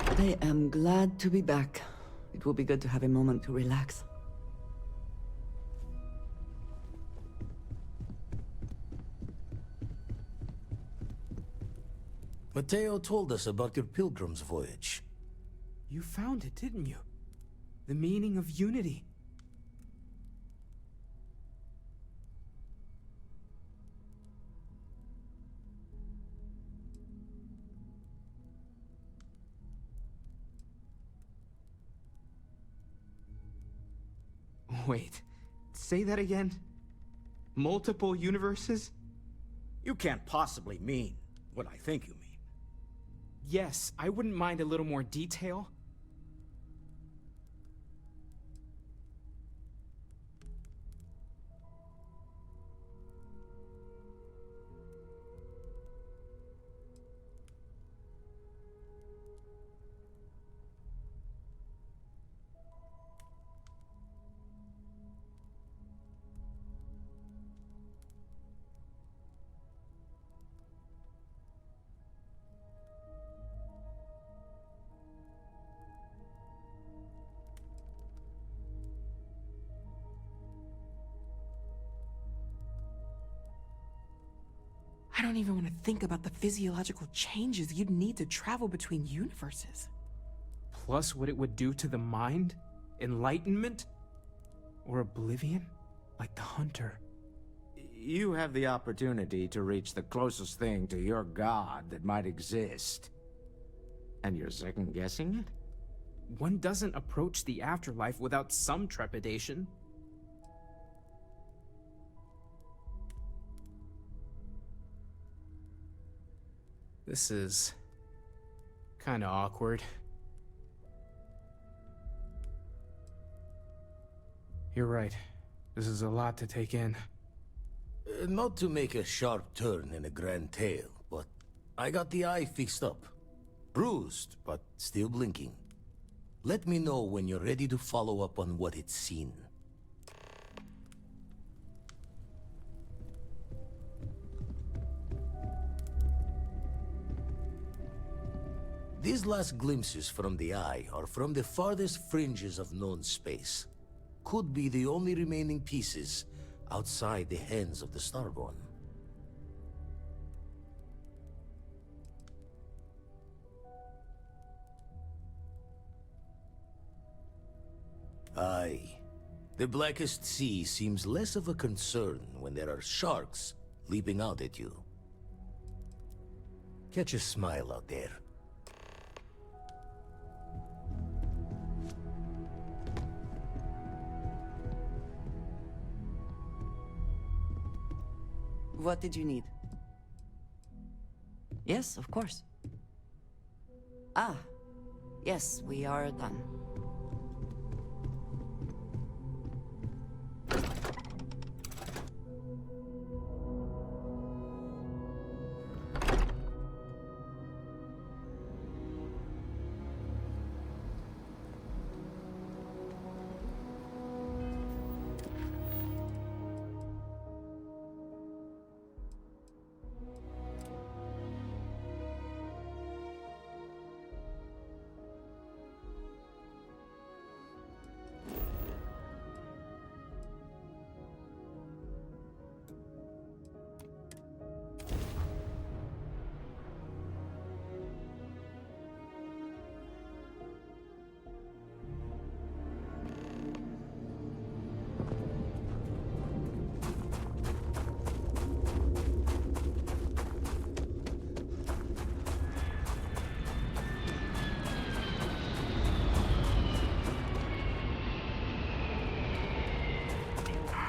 I am glad to be back. It will be good to have a moment to relax. Mateo told us about your pilgrim's voyage. You found it, didn't you? The meaning of unity. Wait, say that again? Multiple universes? You can't possibly mean what I think you mean. Yes, I wouldn't mind a little more detail. I don't even want to think about the physiological changes you'd need to travel between universes. Plus what it would do to the mind? Enlightenment? Or oblivion? Like the Hunter. You have the opportunity to reach the closest thing to your god that might exist. And you're second-guessing it? One doesn't approach the afterlife without some trepidation. This is kind of awkward. You're right. This is a lot to take in. Not to make a sharp turn in a grand tale, but I got the eye fixed up. Bruised, but still blinking. Let me know when you're ready to follow up on what it's seen. These last glimpses from the eye are from the farthest fringes of known space. Could be the only remaining pieces outside the hands of the Starborn. Aye. The Blackest Sea seems less of a concern when there are sharks leaping out at you. Catch a smile out there. What did you need? Yes, of course. Ah, yes, we are done.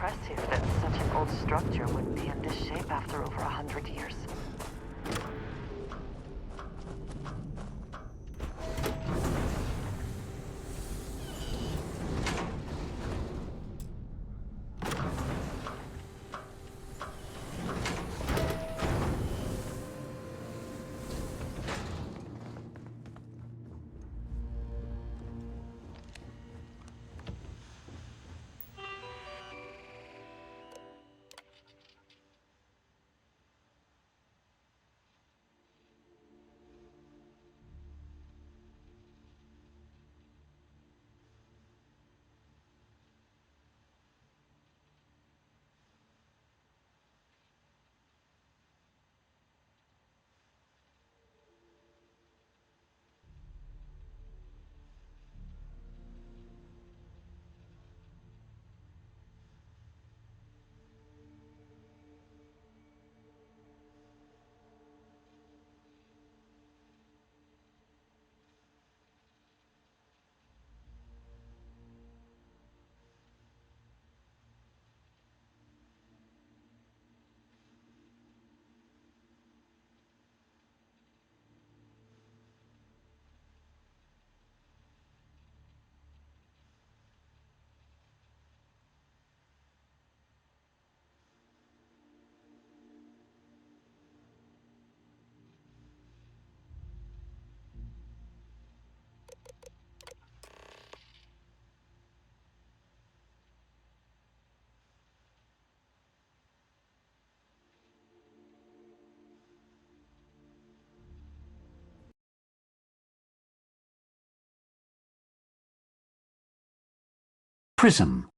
Impressive that such an old structure would be in this shape after over 100 years. Prism.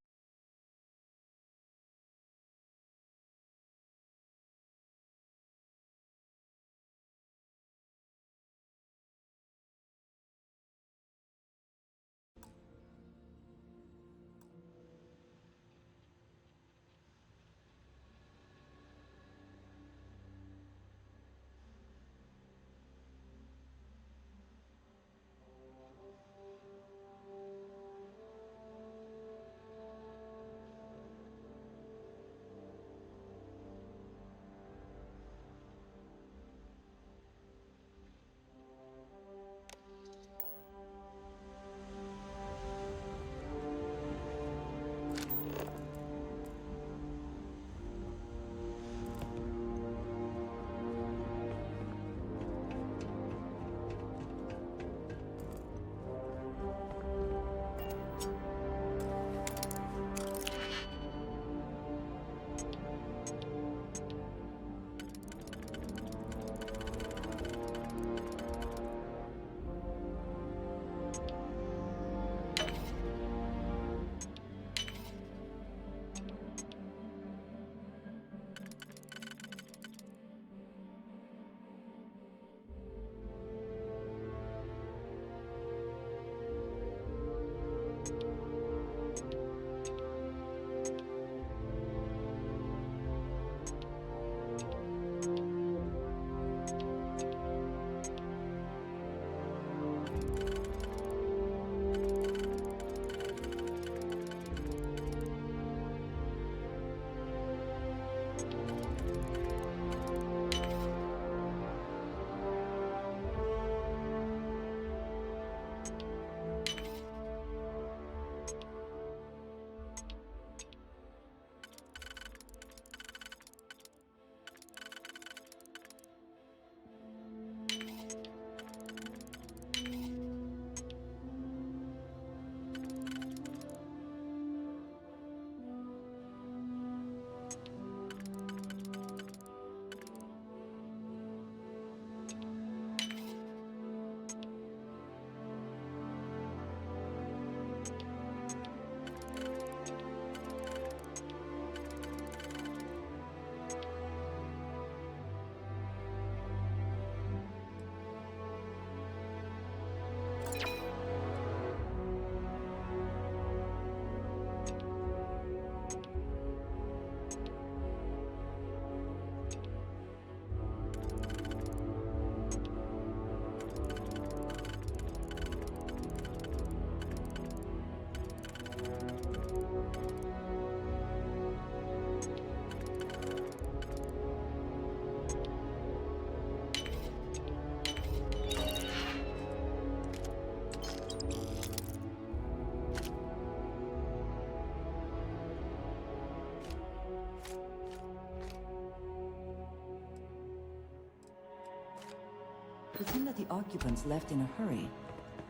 It seemed that the occupants left in a hurry.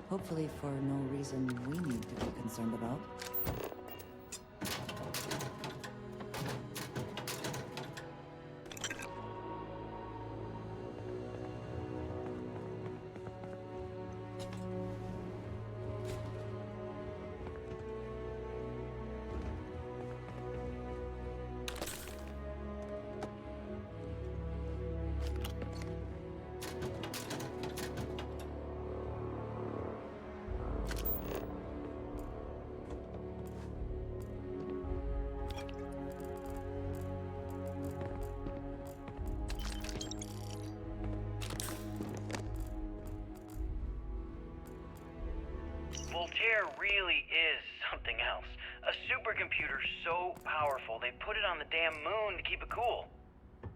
Hopefully for no reason we need to be concerned about. Voltaire really is something else. A supercomputer so powerful they put it on the damn moon to keep it cool.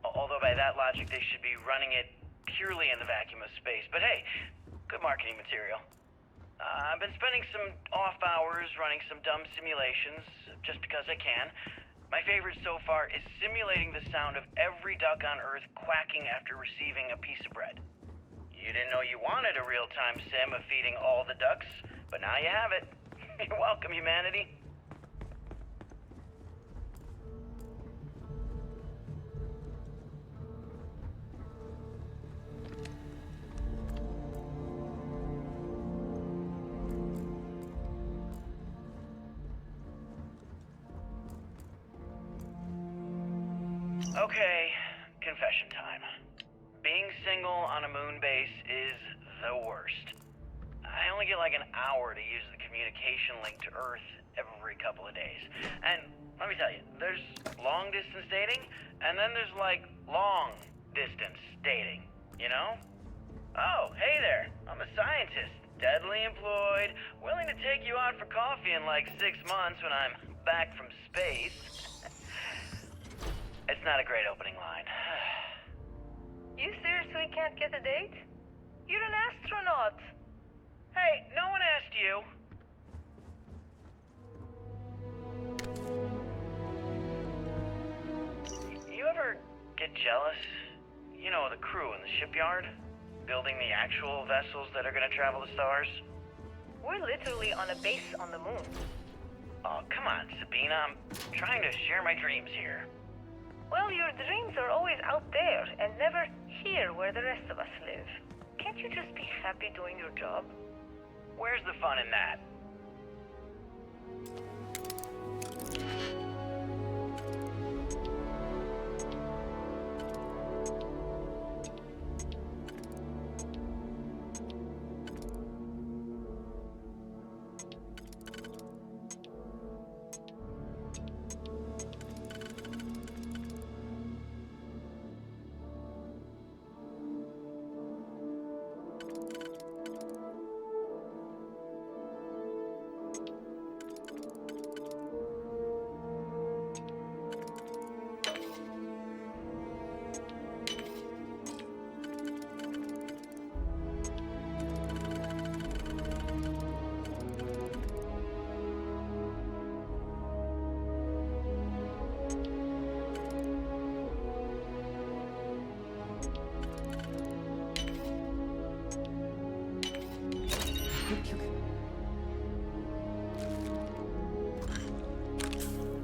Although by that logic they should be running it purely in the vacuum of space. But hey, good marketing material. I've been spending some off hours running some dumb simulations, just because I can. My favorite so far is simulating the sound of every duck on Earth quacking after receiving a piece of bread. You didn't know you wanted a real-time sim of feeding all the ducks, but now you have it. You're welcome, humanity. Okay, confession time. Being single on a moon base is the worst. I only get like an hour to use the communication link to Earth every couple of days. And let me tell you, there's long distance dating, and then there's like long distance dating, you know? Oh, hey there, I'm a scientist, deadly employed, willing to take you out for coffee in like 6 months when I'm back from space. It's not a great opening line. You seriously can't get a date? You're an astronaut. Hey, no one asked you. You ever get jealous? You know, the crew in the shipyard? Building the actual vessels that are gonna travel the stars? We're literally on a base on the moon. Oh, come on, Sabina. I'm trying to share my dreams here. Well, your dreams are always out there and never here where the rest of us live. Can't you just be happy doing your job? Where's the fun in that?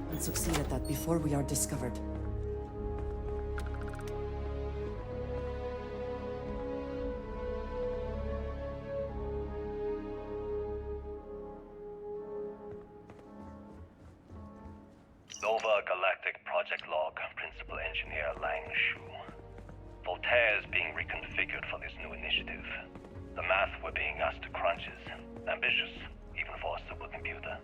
And succeed at that before we are discovered. Nova Galactic Project Log, Principal Engineer Lang Shu. Voltaire is being reconfigured for this new initiative. The math we're being asked to crunch is ambitious, even for a supercomputer.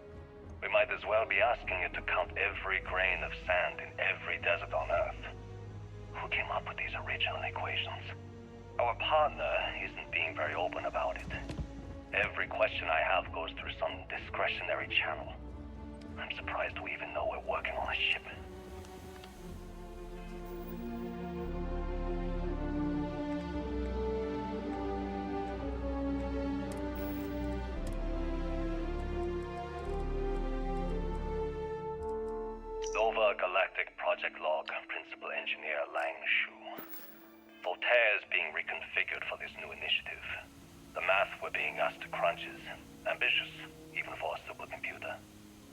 We might as well be asking it to count every grain of sand in every desert on Earth. Who came up with these original equations? Our partner isn't being very open about it. Every question I have goes through some discretionary channel. I'm surprised we even know we're working on a ship. Nova Galactic Project Log, Principal Engineer Lang Shu. Voltaire is being reconfigured for this new initiative. The math we're being asked to crunch is ambitious, even for a supercomputer.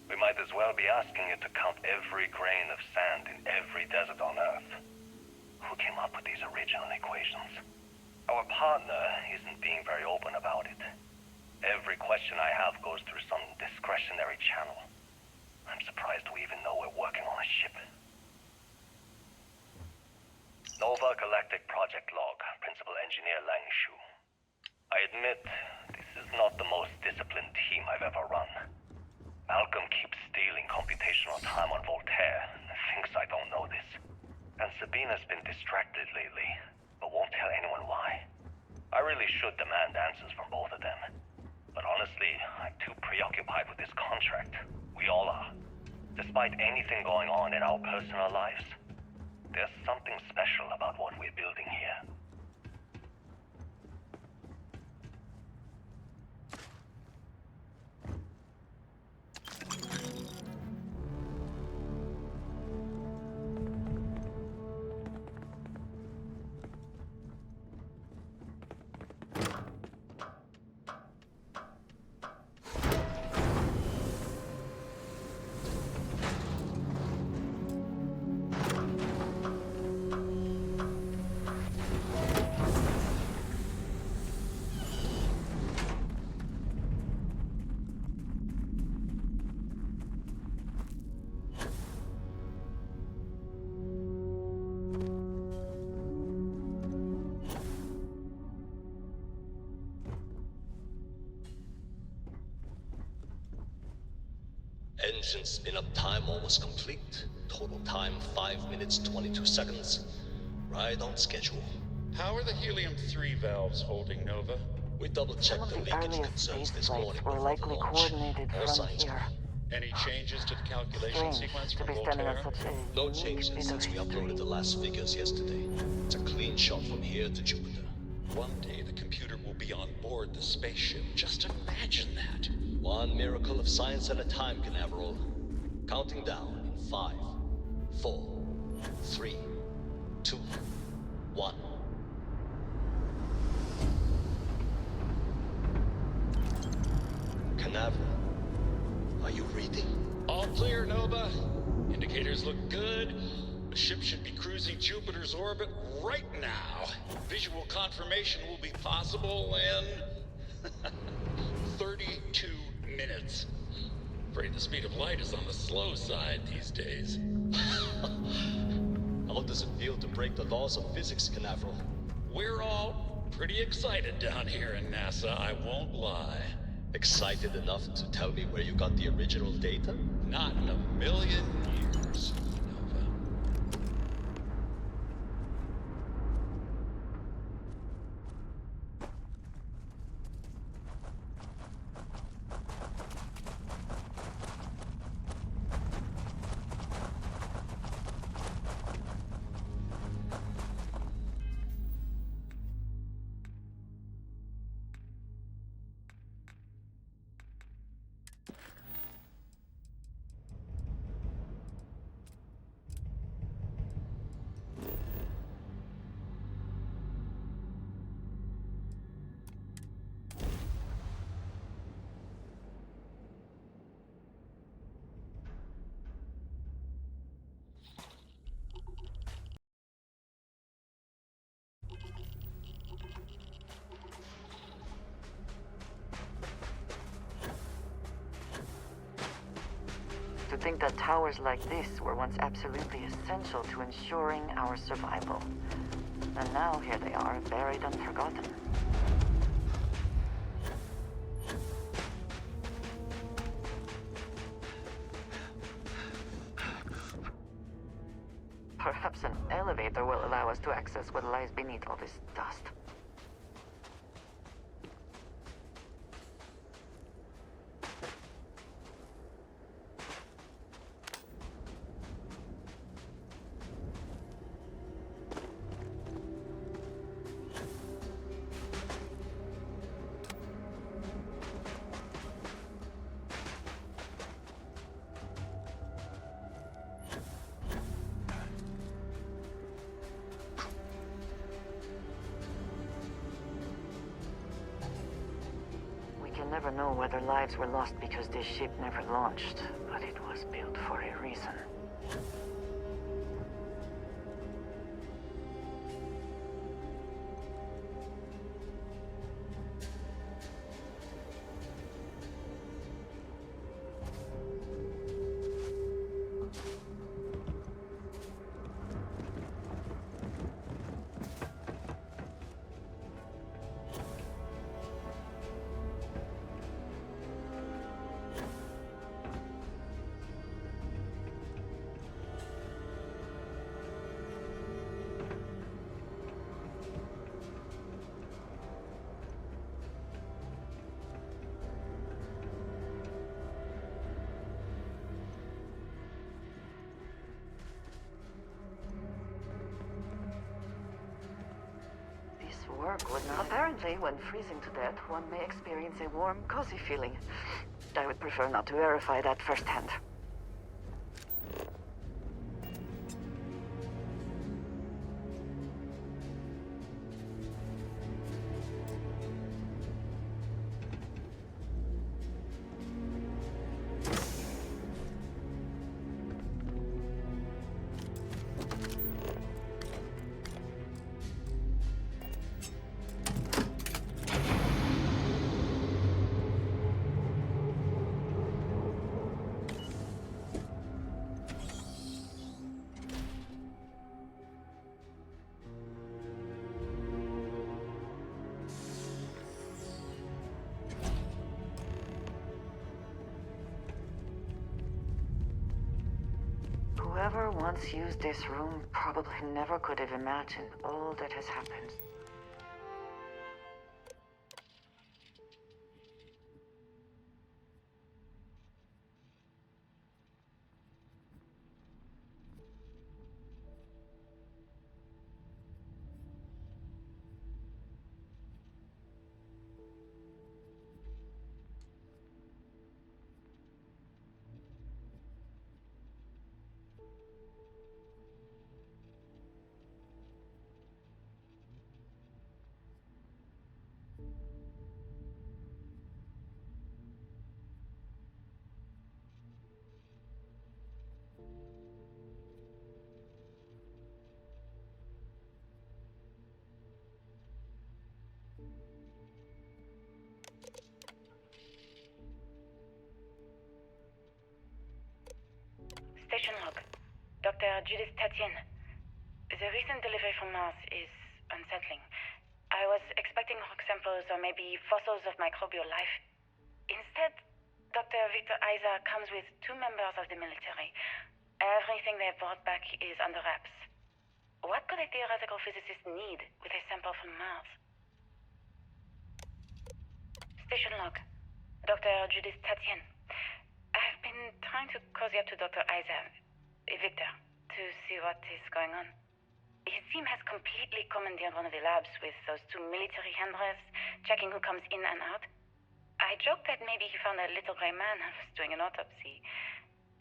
We might as well be asking it to count every grain of sand in every desert on Earth. Who came up with these original equations? Our partner isn't being very open about it. Every question I have goes through some discretionary channel. I'm surprised we even know we're working on a ship. Nova Galactic Project Log, Principal Engineer Lang Shu. I admit, this is not the most disciplined team I've ever run. Malcolm keeps stealing computational time on Voltaire and thinks I don't know this. And Sabina's been distracted lately, but won't tell anyone why. I really should demand answers from both of them. But honestly, I'm too preoccupied with this contract. We all are. Despite anything going on in our personal lives, there's something special about what we're building here. Engine spin-up time almost complete. Total time 5 minutes 22 seconds. Right on schedule. How are the helium-3 valves holding, Nova? We double-checked the Some of the leakage earliest concerns space this flights morning were before likely the launch. coordinated All from signs here. Any changes to the calculation Strange sequence to from be standing on Voltaire? such a No unique changes bit of since we history. uploaded the last figures yesterday. It's a clean shot from here to Jupiter. One day the computer will be on board the spaceship. Just imagine that. One miracle of science at a time, Canaveral. Counting down in 5, 4, 3, 2, 1. Canaveral, are you reading? All clear, Nova. Indicators look good. The ship should be cruising Jupiter's orbit right now. Visual confirmation will be possible in 32 minutes. Afraid the speed of light is on the slow side these days. How does it feel to break the laws of physics, Canaveral? We're all pretty excited down here in NASA, I won't lie. Excited enough to tell me where you got the original data? Not in a million years. To think that towers like this were once absolutely essential to ensuring our survival. And now here they are, buried and forgotten. Perhaps an elevator will allow us to access what lies beneath all this dust. Never know whether lives were lost because this ship never launched, but it was built for a reason. Work would not. Apparently, when freezing to death, one may experience a warm, cozy feeling. I would prefer not to verify that firsthand. Whoever once used this room probably never could have imagined all that has happened. Station log. Dr. Judith Tatien. The recent delivery from Mars is unsettling. I was expecting rock samples or maybe fossils of microbial life. Instead, Dr. Victor Isa comes with 2 members of the military. Everything they brought back is under wraps. What could a theoretical physicist need with a sample from Mars? Station log. Dr. Judith Tatien. I've been trying to cozy up to Dr. Isa, Victor, to see what is going on. His team has completely commandeered one of the labs with those 2 military handlers, checking who comes in and out. I joked that maybe he found a little gray man and was doing an autopsy,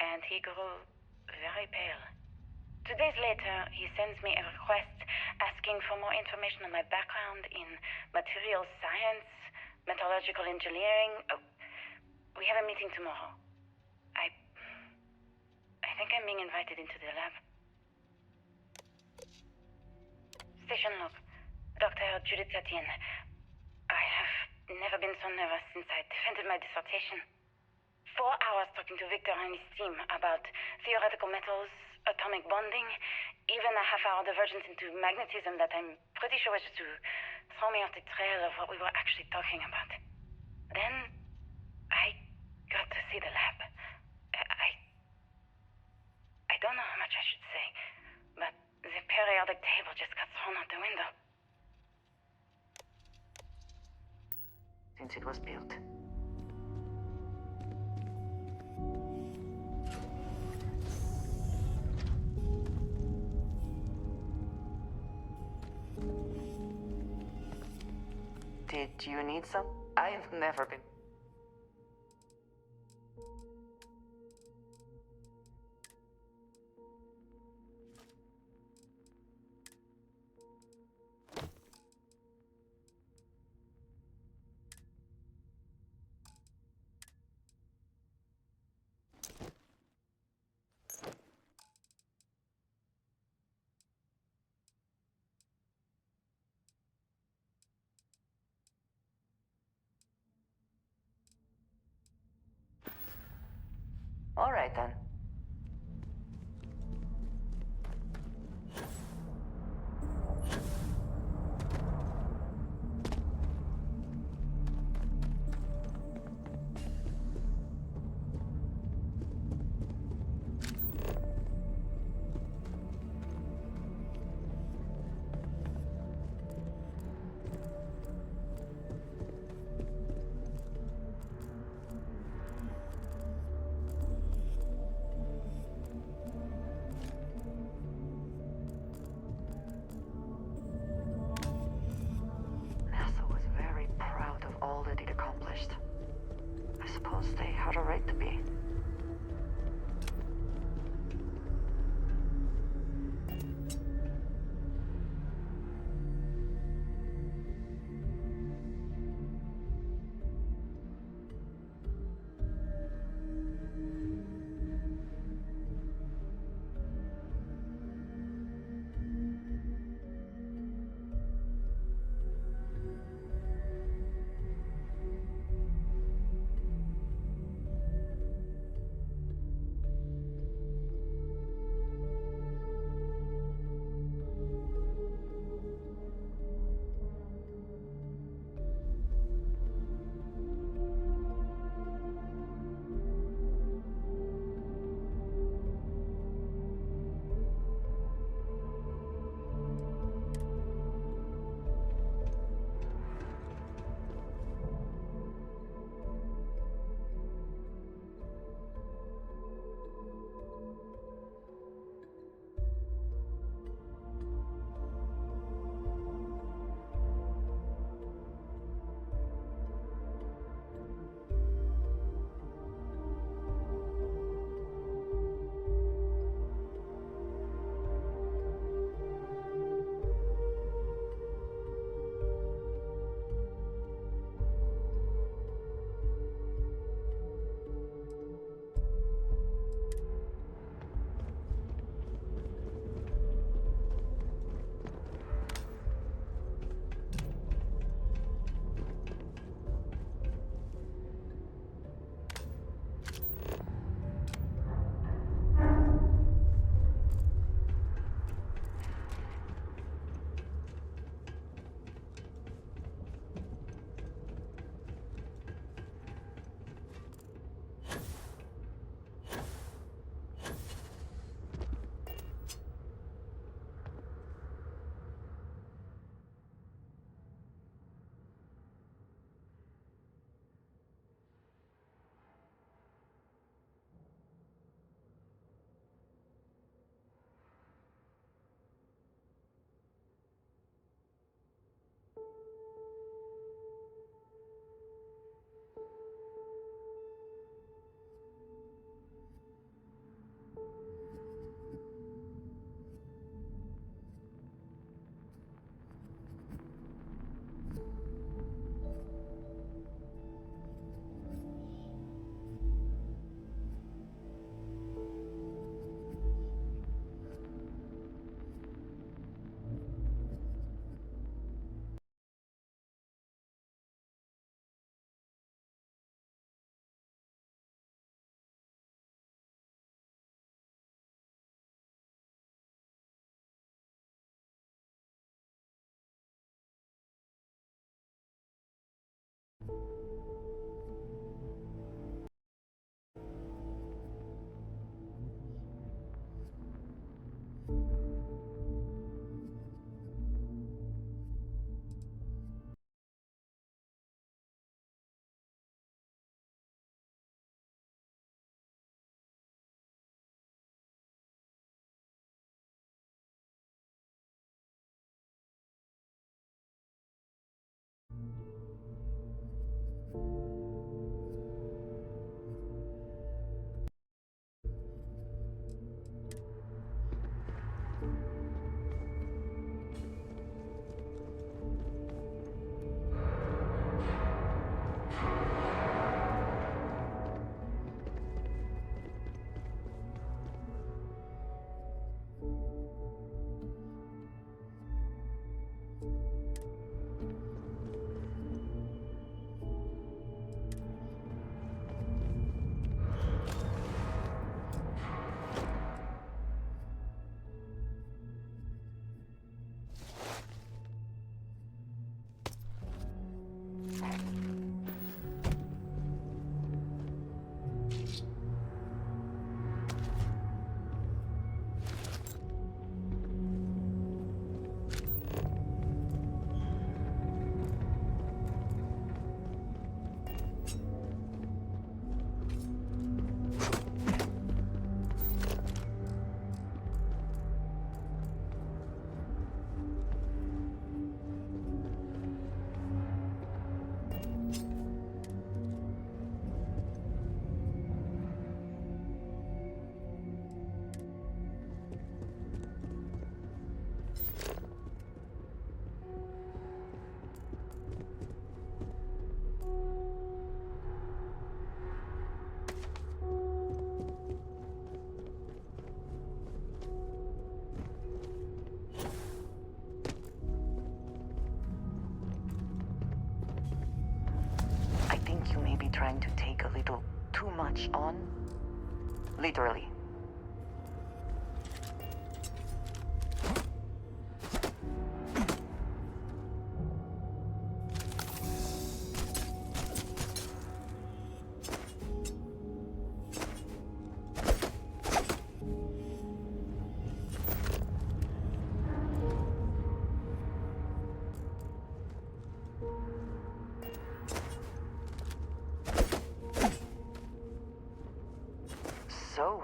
and he grew very pale. 2 days later, he sends me a request asking for more information on my background in materials science, metallurgical engineering. Oh, we have a meeting tomorrow. I think I'm being invited into the lab. Station log. Dr. Judith Tatien. I have never been so nervous since I defended my dissertation. 4 hours talking to Victor and his team about theoretical metals, atomic bonding, even a half-hour divergence into magnetism that I'm pretty sure was just to throw me off the trail of what we were actually talking about. Then, I got to see the lab. I don't know how much I should say, but the periodic table just got thrown out the window. Since it was built. Did you need some? I've never been. All right, then. I think you may be trying to take a little too much on. Literally. So,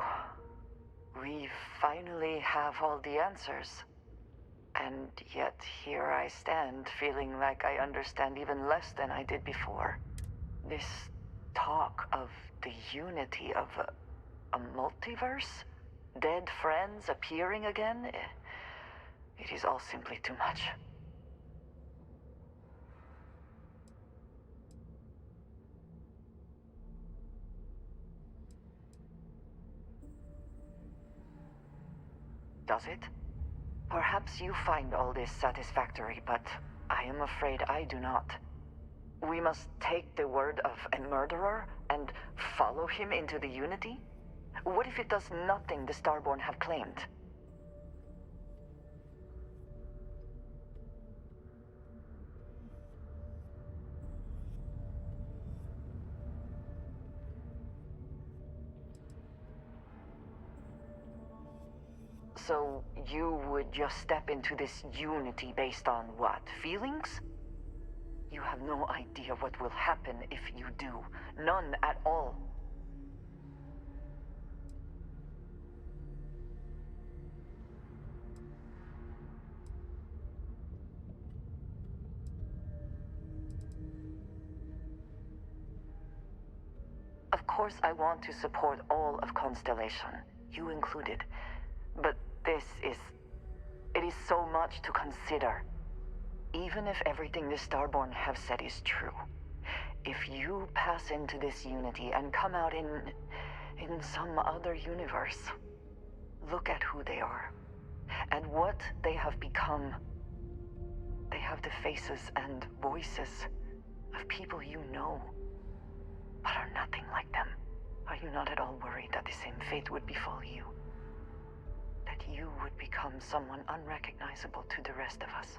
we finally have all the answers. And yet here I stand, feeling like I understand even less than I did before. This talk of the unity of a multiverse? Dead friends appearing again? It is all simply too much. Does it? Perhaps you find all this satisfactory, but I am afraid I do not. We must take the word of a murderer and follow him into the Unity? What if it does nothing the Starborn have claimed? So you would just step into this Unity based on what? Feelings? You have no idea what will happen if you do. None at all. Of course I want to support all of Constellation, you included. But it is so much to consider. Even if everything the Starborn have said is true, if you pass into this Unity and come out in some other universe, look at who they are and what they have become. They have the faces and voices of people you know, but are nothing like them. Are you not at all worried that the same fate would befall you? That you would become someone unrecognizable to the rest of us?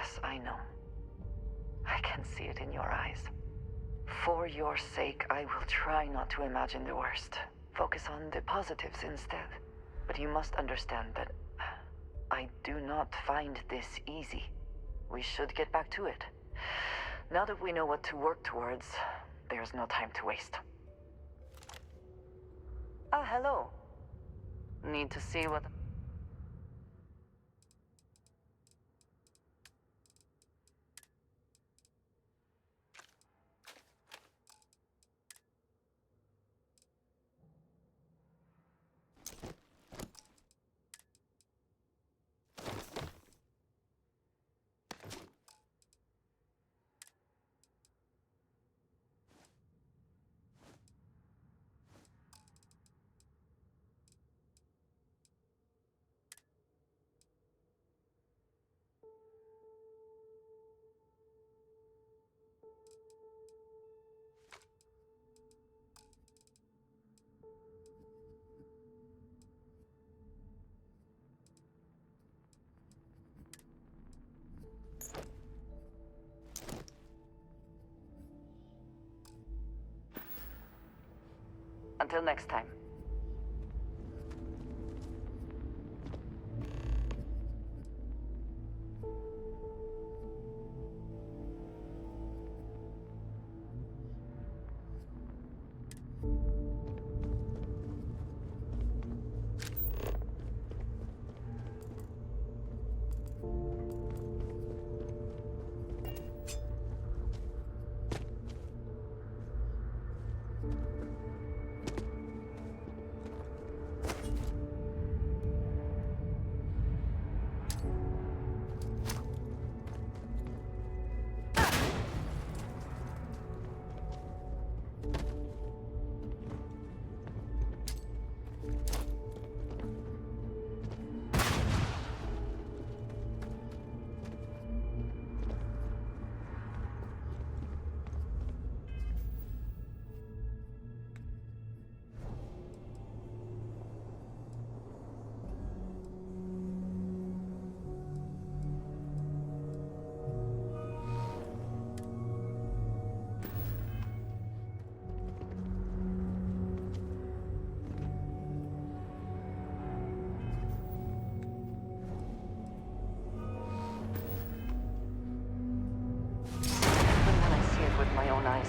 Yes, I know. I can see it in your eyes. For your sake, I will try not to imagine the worst. Focus on the positives instead. But you must understand that I do not find this easy. We should get back to it. Now that we know what to work towards, there's no time to waste. Ah, hello. Need to see what... Until next time.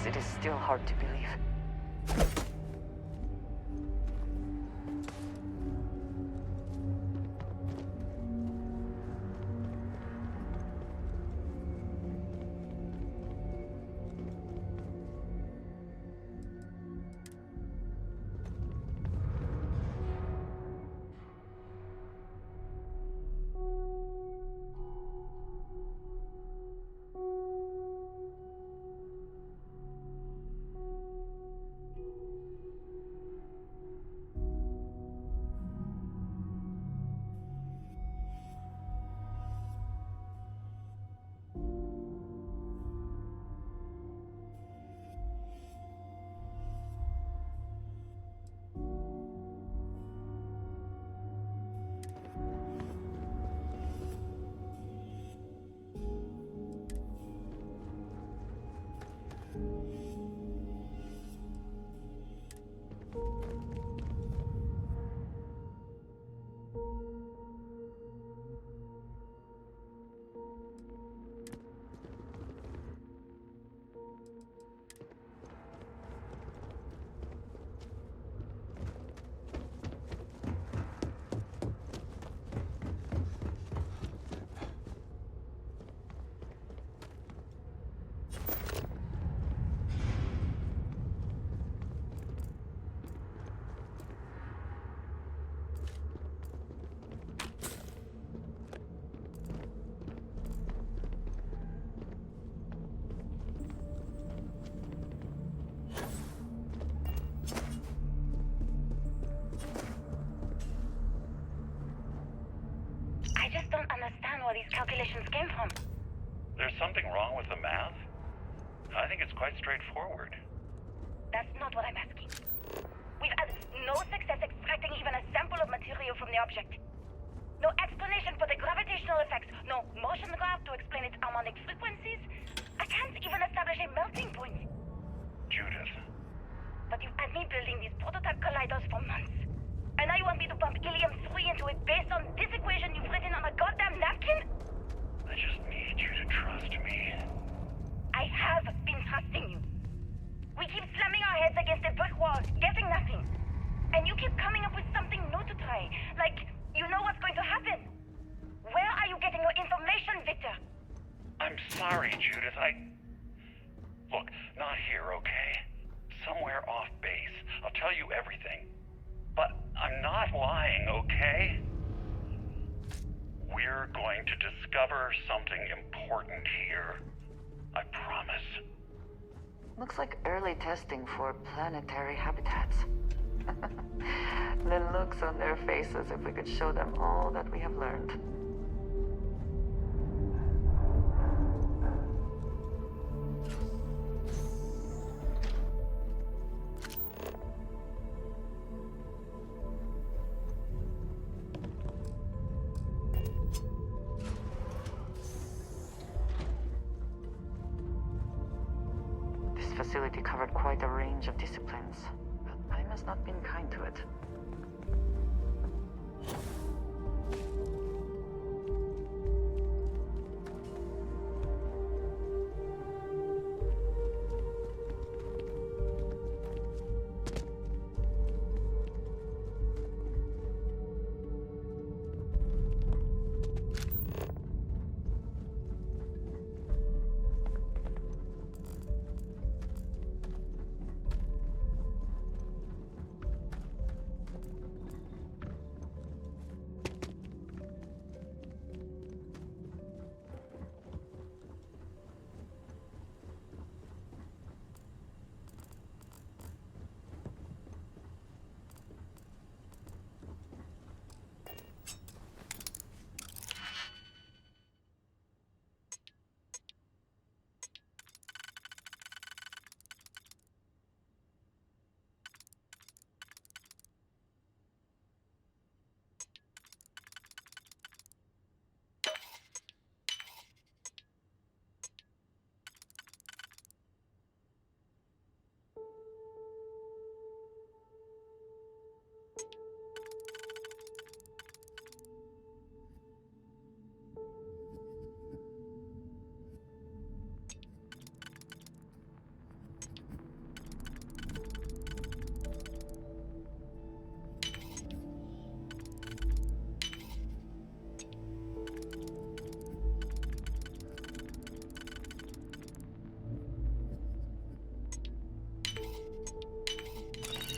It is still hard to believe. Where these calculations came from. There's something wrong with the math? I think it's quite straightforward. That's not what I'm asking. We've had no success extracting even a sample of material from the object. No explanation for the gravitational effects. No motion graph to explain its harmonic frequencies. I can't even establish a melting point. Judith. But you've had me building these prototype colliders for months. And now you want me to pump helium-3 into it based on this equation you've written on a goddamn napkin? I just need you to trust me. I have been trusting you. We keep slamming our heads against a brick wall, getting nothing. And you keep coming up with something new to try. Like, you know what's going to happen. Where are you getting your information, Victor? I'm sorry, Judith. Look, not here, okay? Somewhere off base. I'll tell you everything. But I'm not lying, okay? We're going to discover something important here. I promise. Looks like early testing for planetary habitats. The looks on their faces if we could show them all that we have learned. This facility covered quite a range of disciplines, but time has not been kind to it.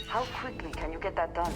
How quickly can you get that done?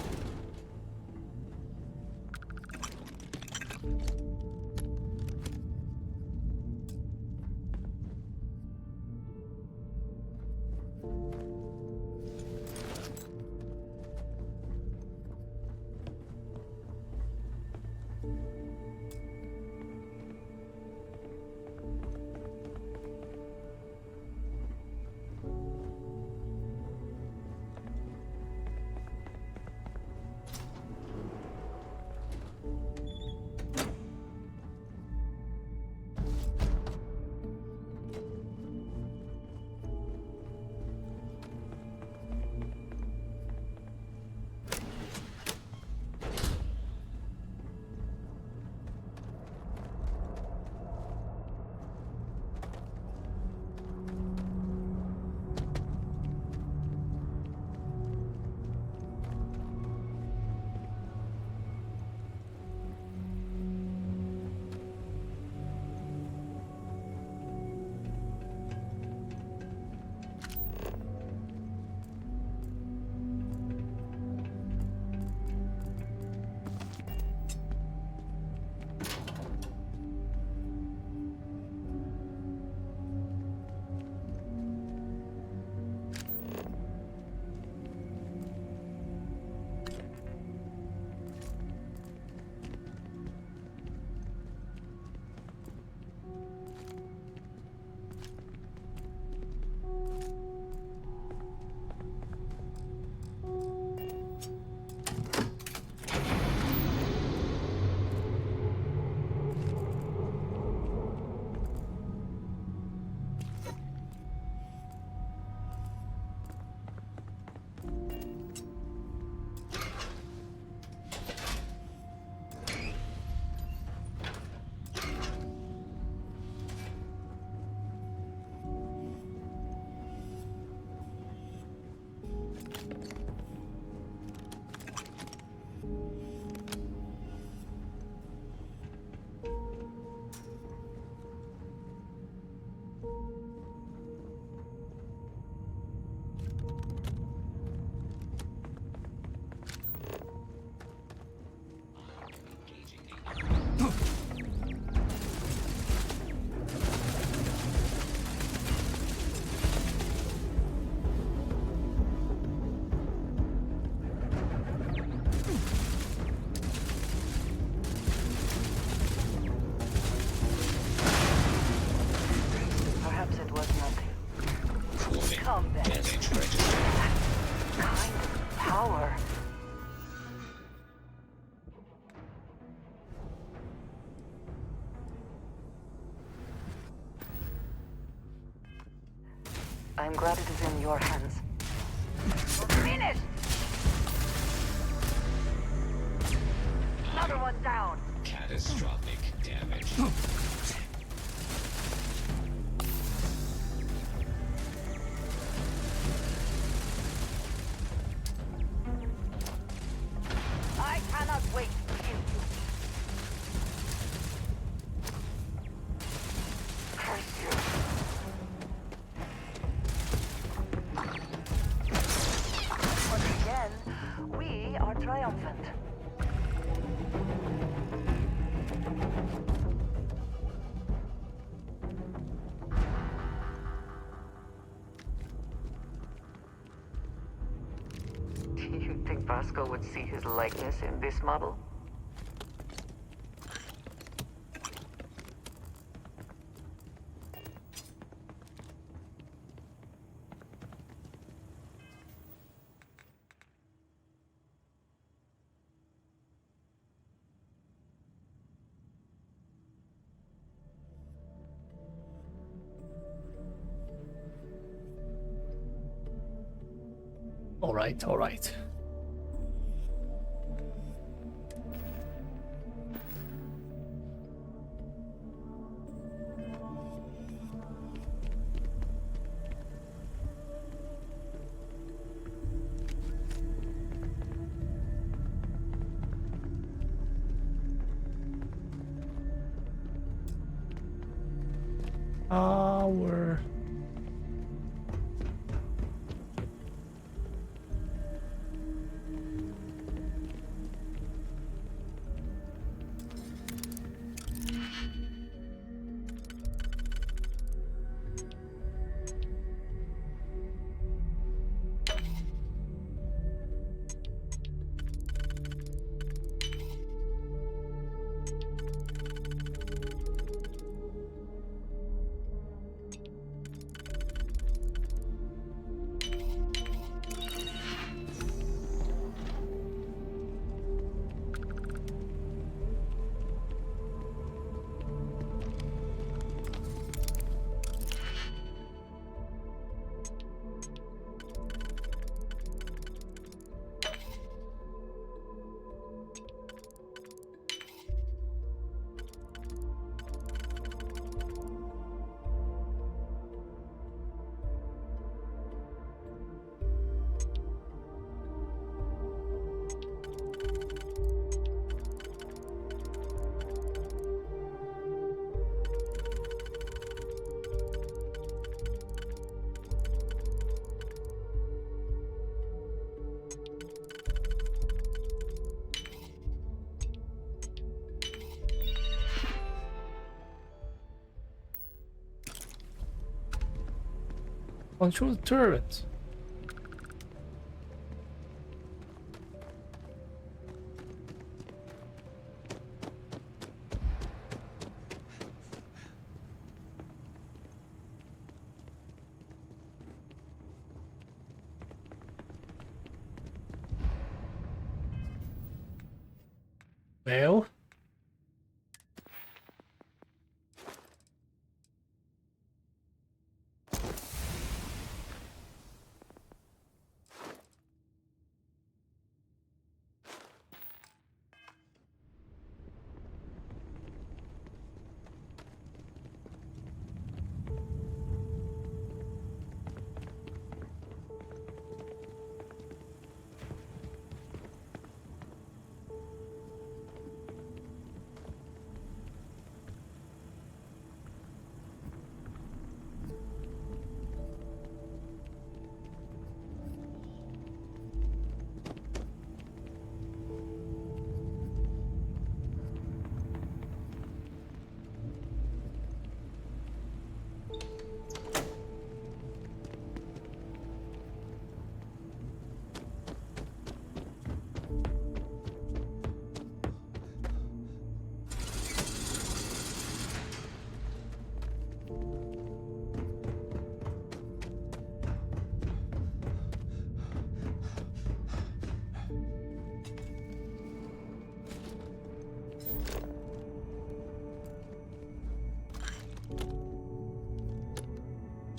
I'm glad it is in your hands. We're finished! Another one down! Catastrophic damage. I cannot wait to kill you. Curse you. Once again, we are triumphant. Do you think Vasco would see his likeness in this model? All right, all right. Our control the turret. Well,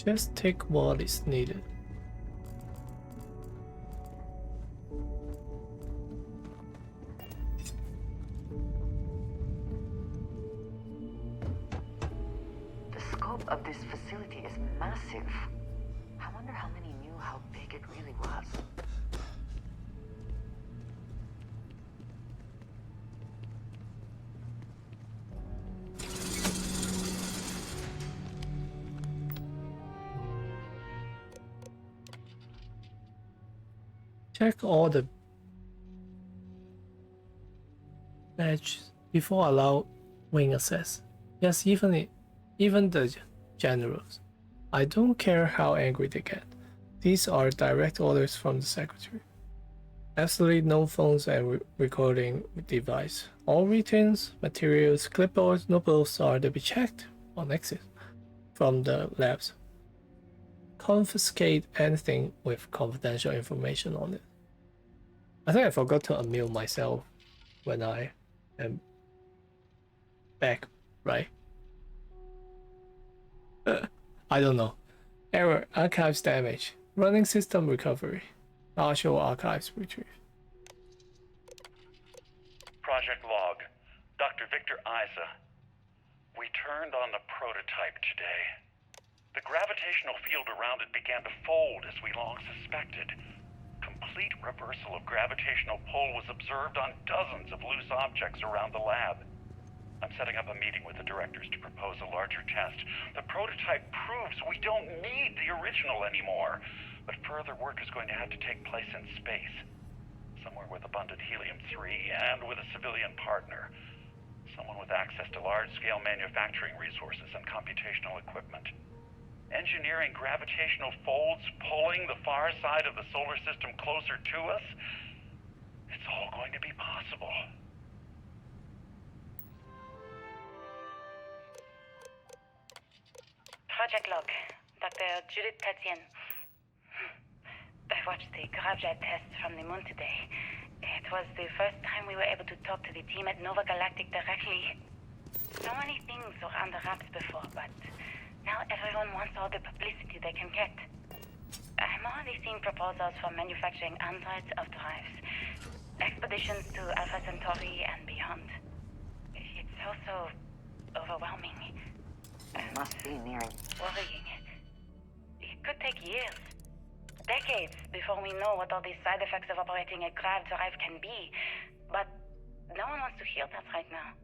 Just take what is needed. The scope of this facility is massive. I wonder how many knew how big it really was. Check all the badges before allowing access. Yes, even the generals. I don't care how angry they get. These are direct orders from the secretary. Absolutely no phones and recording device. All returns, materials, clipboards, notebooks are to be checked on exit from the labs. Confiscate anything with confidential information on it. I think I forgot to unmute myself when I am back, right? I don't know. Error, archives damage. Running system recovery. Partial archives retrieve. Project log. Dr. Victor Isa. We turned on the prototype today. The gravitational field around it began to fold as we long suspected. Complete reversal of gravitational pull was observed on dozens of loose objects around the lab. I'm setting up a meeting with the directors to propose a larger test. The prototype proves we don't need the original anymore, but further work is going to have to take place in space. Somewhere with abundant helium-3 and with a civilian partner. Someone with access to large-scale manufacturing resources and computational equipment. Engineering gravitational folds pulling the far side of the solar system closer to us? It's all going to be possible. Project log. Dr. Judith Tatien. I watched the gravjet tests from the moon today. It was the first time we were able to talk to the team at Nova Galactic directly. So many things were under wraps before, but now everyone wants all the publicity they can get. I'm already seeing proposals for manufacturing androids of drives, expeditions to Alpha Centauri and beyond. It's also overwhelming. Must be nearing. Worrying. It could take years, decades, before we know what all these side effects of operating a grav drive can be. But no one wants to hear that right now.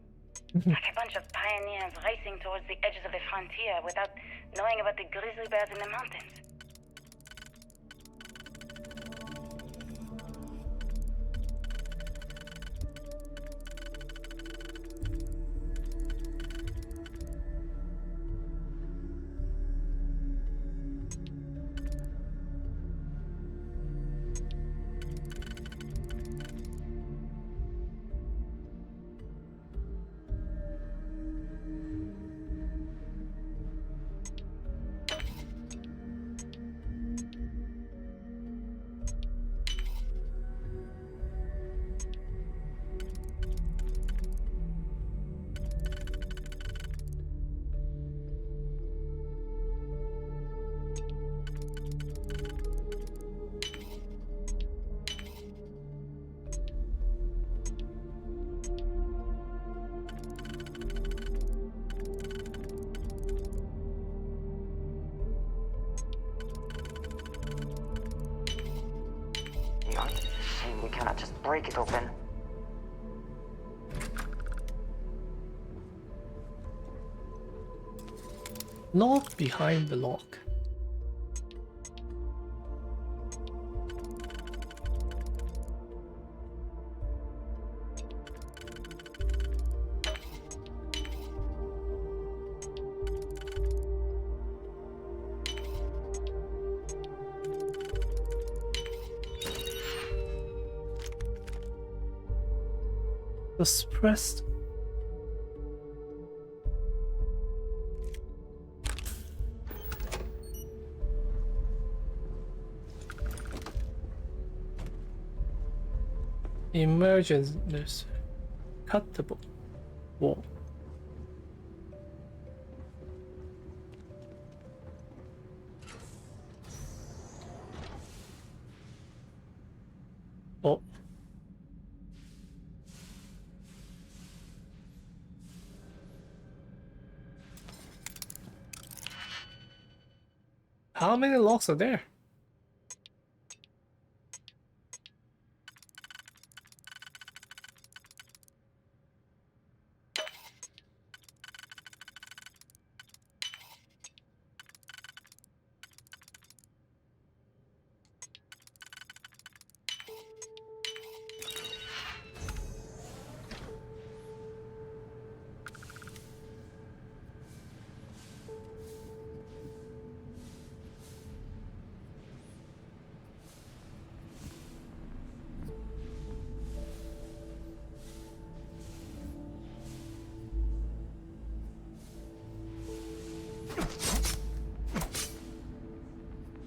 Like a bunch of pioneers racing towards the edges of the frontier without knowing about the grizzly bears in the mountains. Shame we cannot just break it open. Not behind the lock. Just press. Emergency cuttable wall. Oh. How many locks are there?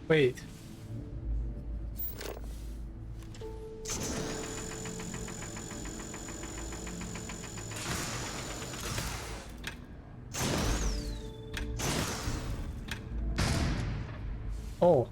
Wait. Oh.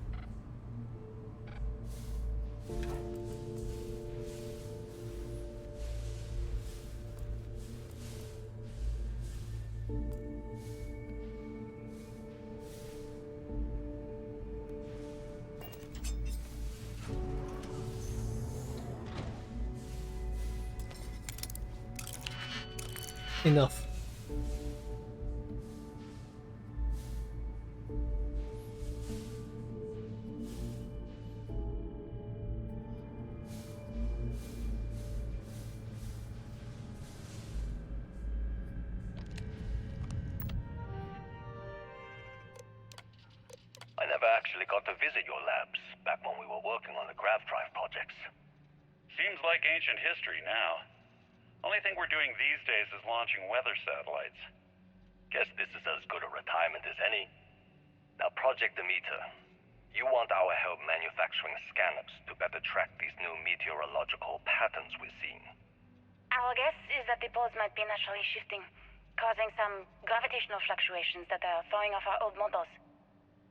Enough. I never actually got to visit your labs back when we were working on the grav drive projects. Seems like ancient history now. Only thing we're doing these days is launching weather satellites. Guess this is as good a retirement as any. Now, Project Demeter, you want our help manufacturing scanners to better track these new meteorological patterns we're seeing. Our guess is that the poles might be naturally shifting, causing some gravitational fluctuations that are throwing off our old models.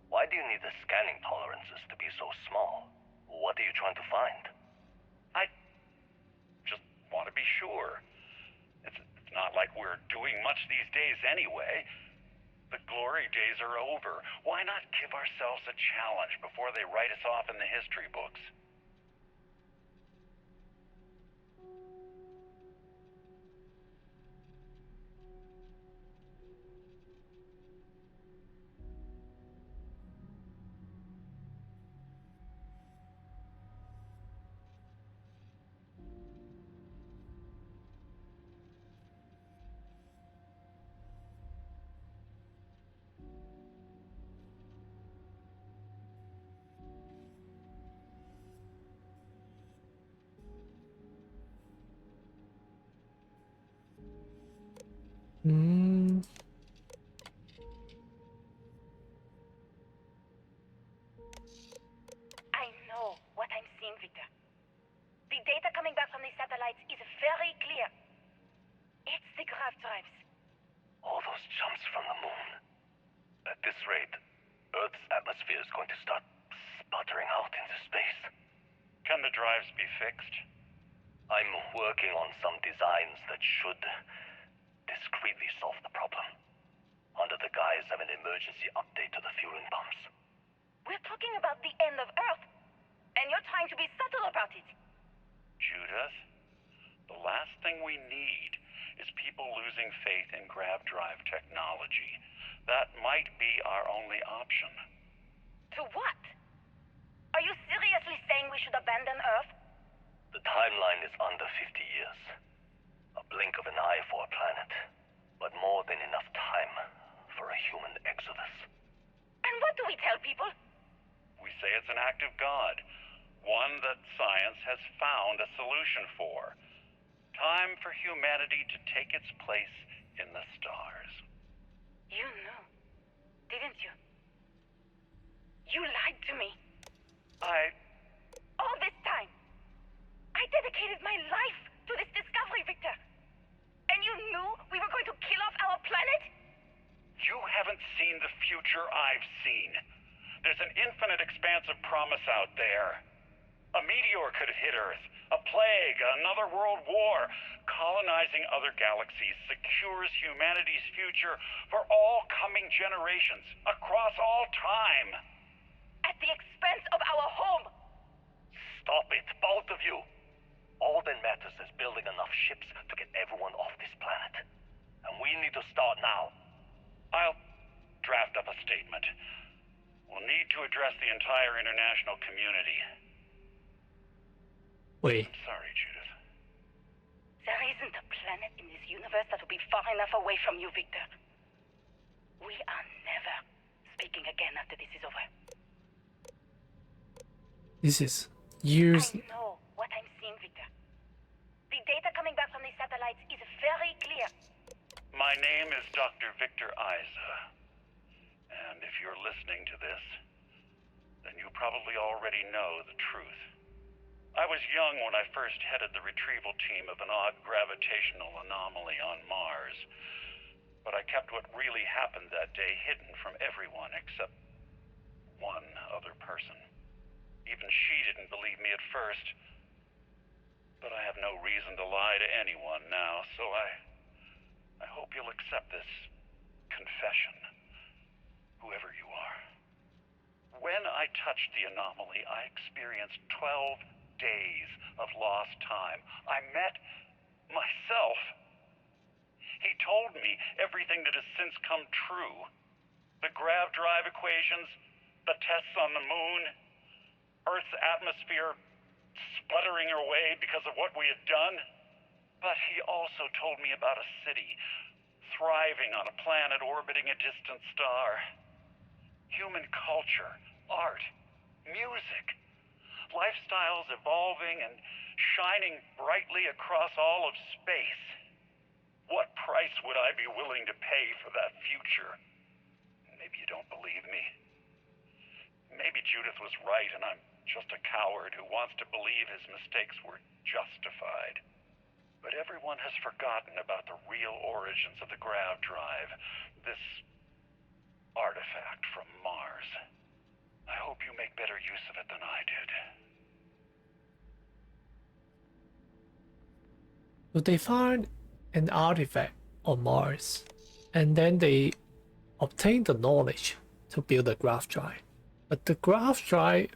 Why do you need the scanning tolerances to be so small? What are you trying to find? I just want to be sure. It's not like we're doing much these days anyway. The glory days are over. Why not give ourselves a challenge before they write us off in the history books? I know what I'm seeing, Victor. The data coming back from the satellites is very clear. It's the grav drives. All those jumps from the moon. At this rate, Earth's atmosphere is going to start sputtering out into space. Can the drives be fixed? I'm working on some designs that should discreetly solve the problem, under the guise of an emergency update to the fueling pumps. We're talking about the end of Earth, and you're trying to be subtle about it. Judith, the last thing we need is people losing faith in grav drive technology. That might be our only option. To what? Are you seriously saying we should abandon Earth? The timeline is under 50 years. A blink of an eye for a planet, but more than enough time for a human exodus. And what do we tell people? We say it's an act of God, one that science has found a solution for. Time for humanity to take its place in the stars. You knew, didn't you? You lied to me. All this time, I dedicated my life to this discovery, Victor. And you knew we were going to kill off our planet? You haven't seen the future I've seen. There's an infinite expanse of promise out there. A meteor could have hit Earth. A plague, another world war. Colonizing other galaxies secures humanity's future for all coming generations, across all time. At the expense of our home! Stop it, both of you! All that matters is building enough ships to get everyone off this planet. And we need to start now. I'll draft up a statement. We'll need to address the entire international community. Wait. I'm sorry, Judith. There isn't a planet in this universe that will be far enough away from you, Victor. We are never speaking again after this is over. This is years. I know what I'm seeing, Victor. The data coming back from these satellites is very clear. My name is Dr. Victor Isa. And if you're listening to this, then you probably already know the truth. I was young when I first headed the retrieval team of an odd gravitational anomaly on Mars. But I kept what really happened that day hidden from everyone except one other person. Even she didn't believe me at first. But I have no reason to lie to anyone now, so I hope you'll accept this confession, whoever you are. When I touched the anomaly, I experienced 12 days of lost time. I met myself. He told me everything that has since come true. The grav drive equations, the tests on the moon, Earth's atmosphere sputtering away because of what we had done. But he also told me about a city thriving on a planet orbiting a distant star. Human culture, art, music, lifestyles evolving and shining brightly across all of space. What price would I be willing to pay for that future? Maybe you don't believe me. Maybe Judith was right and I'm just a coward who wants to believe his mistakes were justified. But everyone has forgotten about the real origins of the grav drive, this artifact from Mars. I hope you make better use of it than I did. So they find an artifact on Mars, and then they obtain the knowledge to build a grav drive. But the grav drive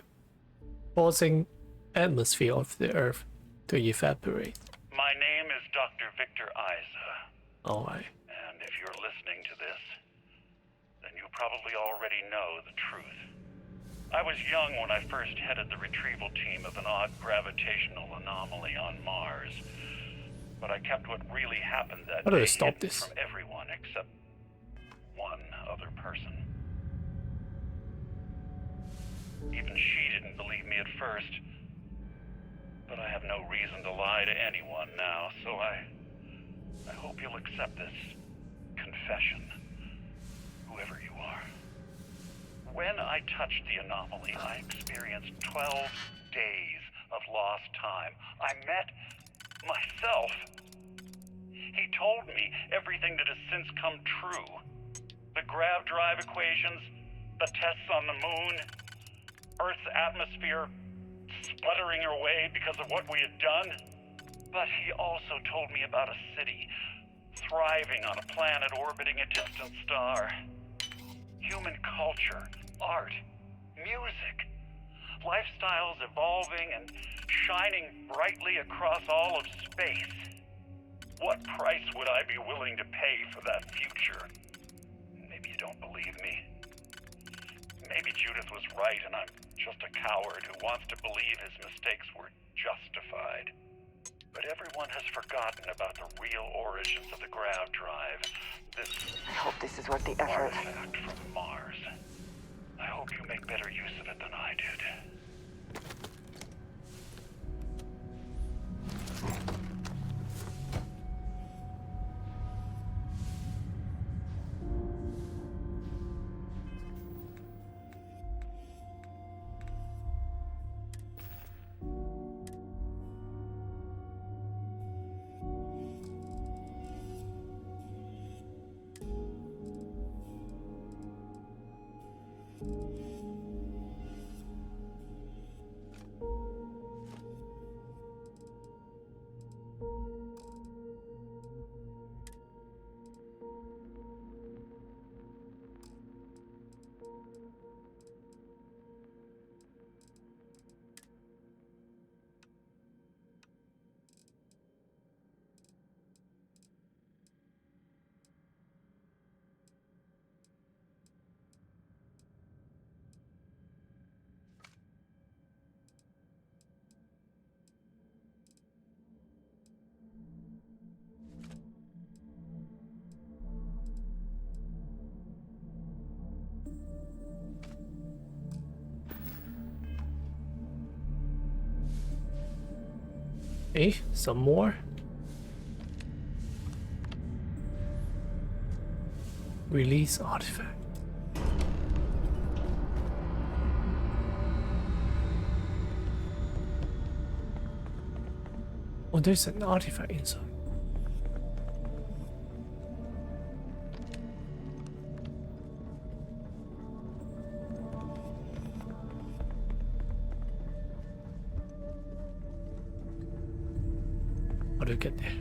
causing atmosphere of the Earth to evaporate. My name is Dr. Victor Isa. Alright. And if you're listening to this, then you probably already know the truth. I was young when I first headed the retrieval team of an odd gravitational anomaly on Mars. But I kept what really happened that How do I day stop hidden this? from everyone except one other person. Even she didn't believe me at first. But I have no reason to lie to anyone now, so I hope you'll accept this confession, whoever you are. When I touched the anomaly, I experienced 12 days of lost time. I met myself. He told me everything that has since come true. The grav drive equations, the tests on the moon, Earth's atmosphere sputtering away because of what we had done. But he also told me about a city thriving on a planet orbiting a distant star. Human culture, art, music, lifestyles evolving and shining brightly across all of space. What price would I be willing to pay for that future? Maybe you don't believe me. Maybe Judith was right and I'm just a coward who wants to believe his mistakes were justified. But everyone has forgotten about the real origins of the grav drive. This I hope this is worth the effort. artifact from Mars. I hope you make better use of it than I did. Hey, some more. Release artifact. Oh, there's an artifact inside. How do I get there?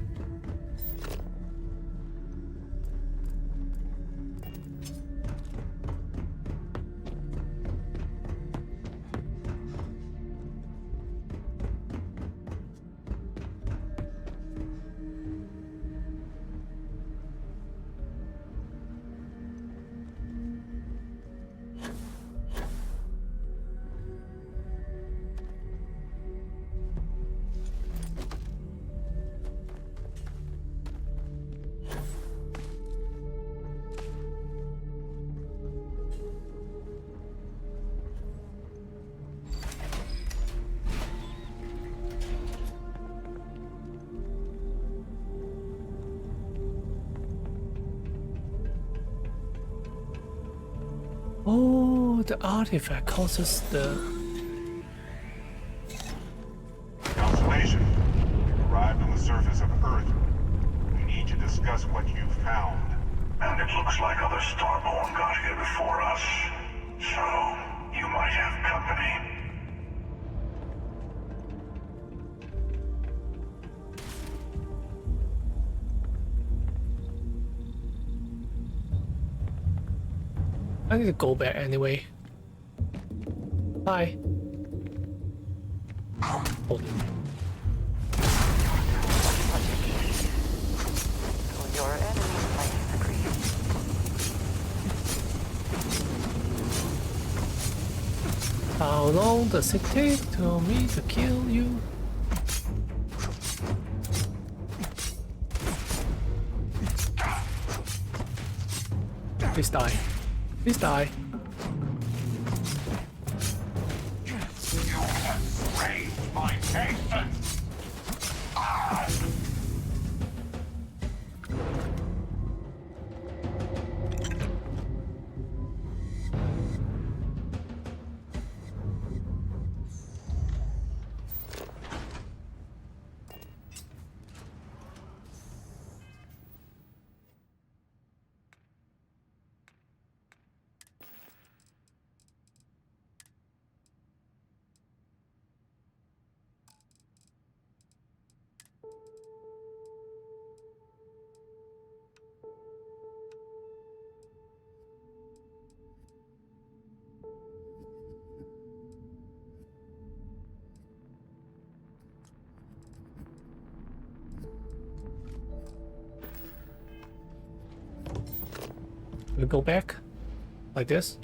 Oh, the artifact causes the... Constellation, you've arrived on the surface of Earth. We need to discuss what you've found. And it looks like other Starborn got here before us. So, you might have company. I need to go back anyway. Hi. Hold it. Your enemy might agree. How long does it take to me to kill you? Please die. Please die. You have raised my patience. We go back like this.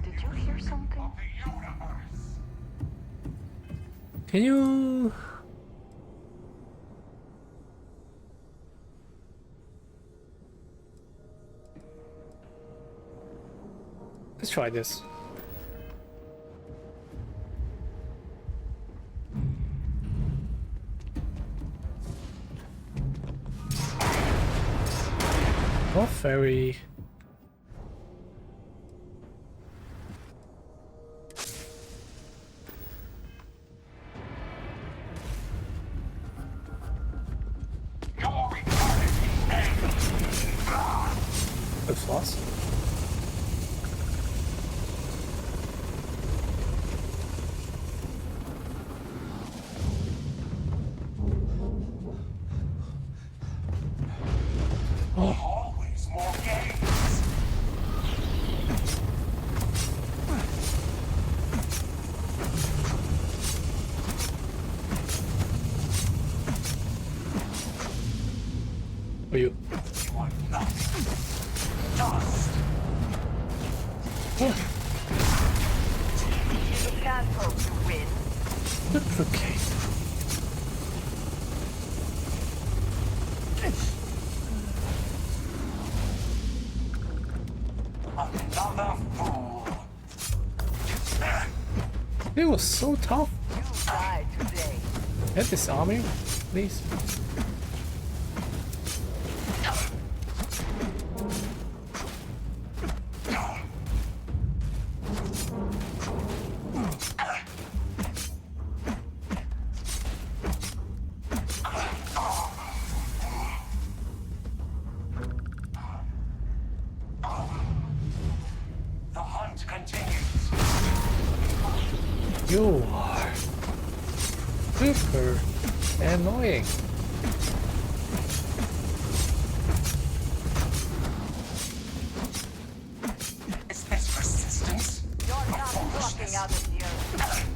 Did you hear something? Can you... Let's try this. Not very... Looks lost. for you. You are nothing. Dust. You can't hope to win. Okay. Another fool. It was so tough. You die today. Get this army, please. The hunt continues. You are super annoying. Is this persistence? You're not walking out of the earth.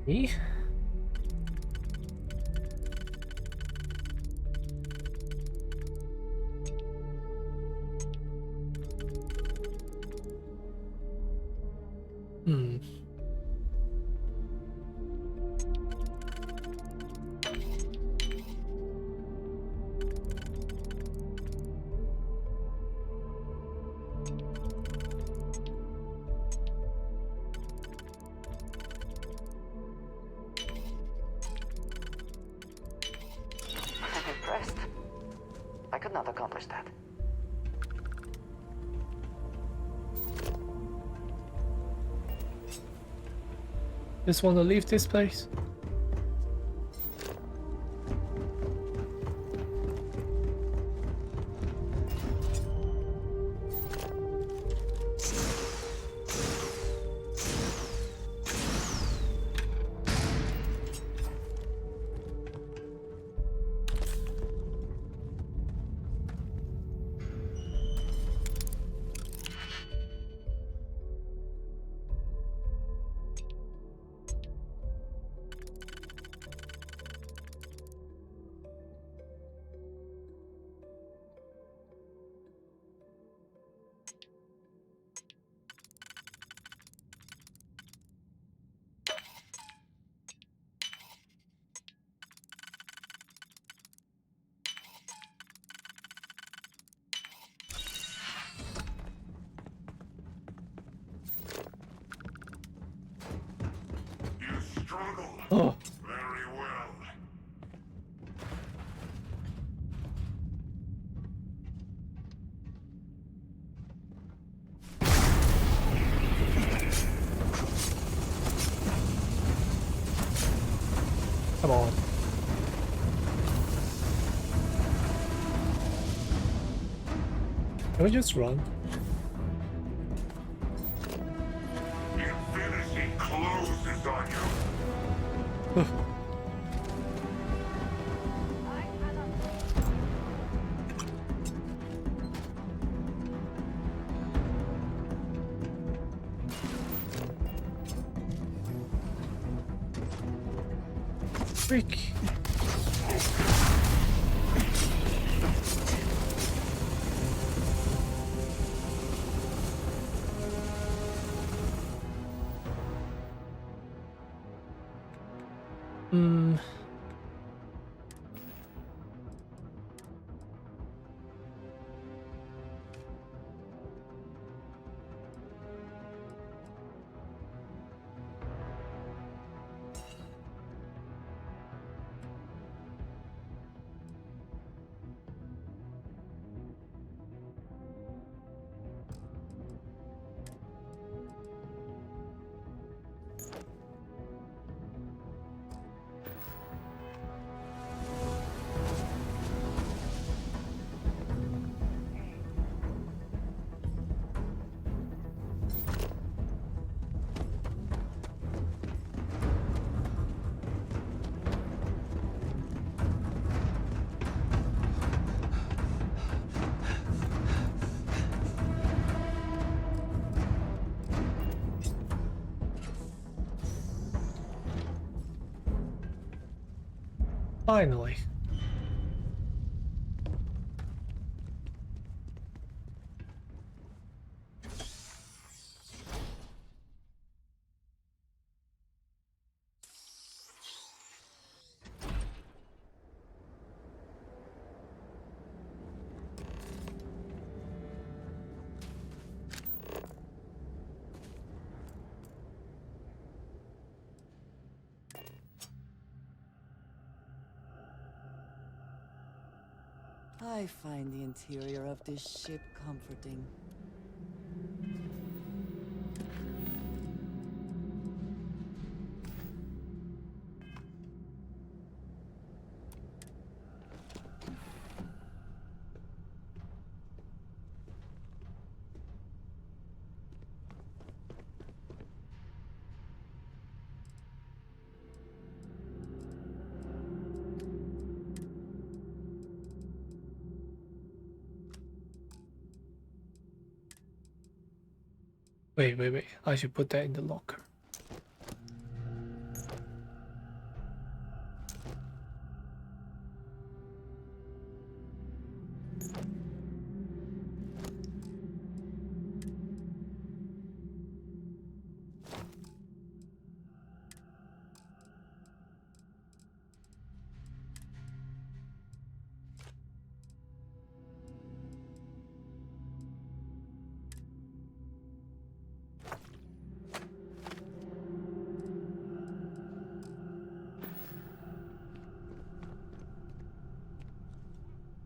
Me? Hmm. I'm impressed. I could not accomplish that. Just want to leave this place. Oh. Very well. Come on. Can we just run? Infinity closes on you. Freak. Finally. I find the interior of this ship comforting. Wait. I should put that in the locker.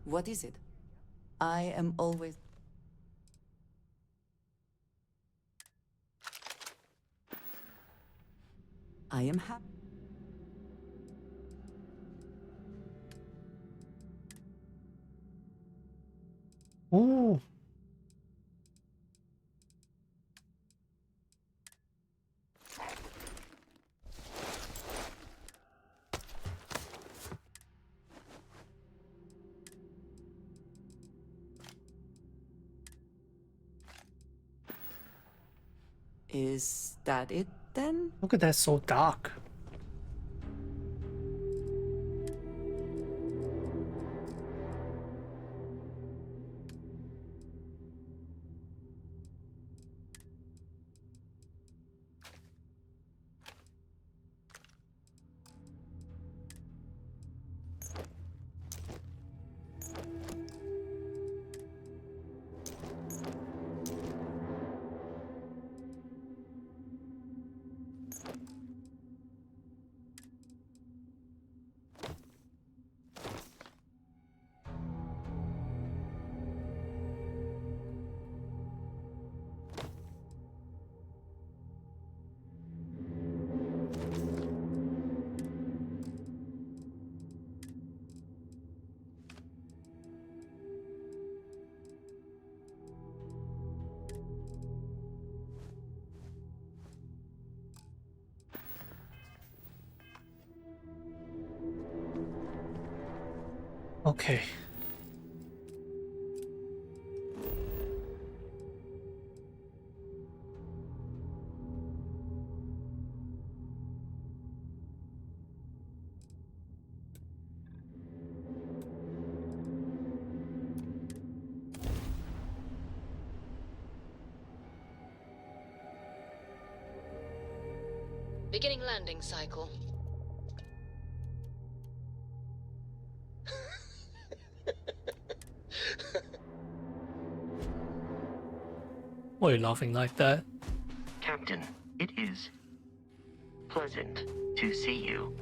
What is it? I am always... I am happy. Ooh. Is that it then? Look at that, so dark. Okay. Beginning landing cycle. Why are you laughing like that? Captain, it is pleasant to see you.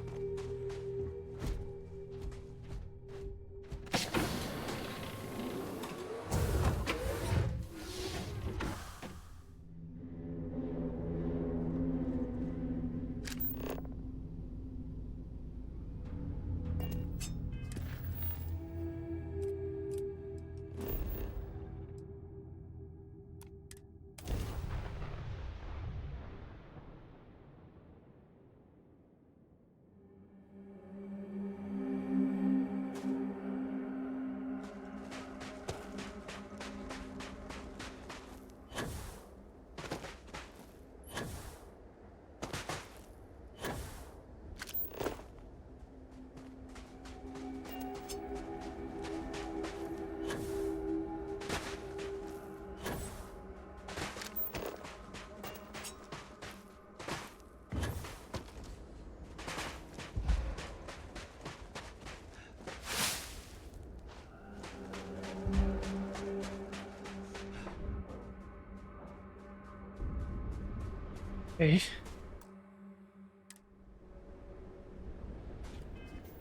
Okay.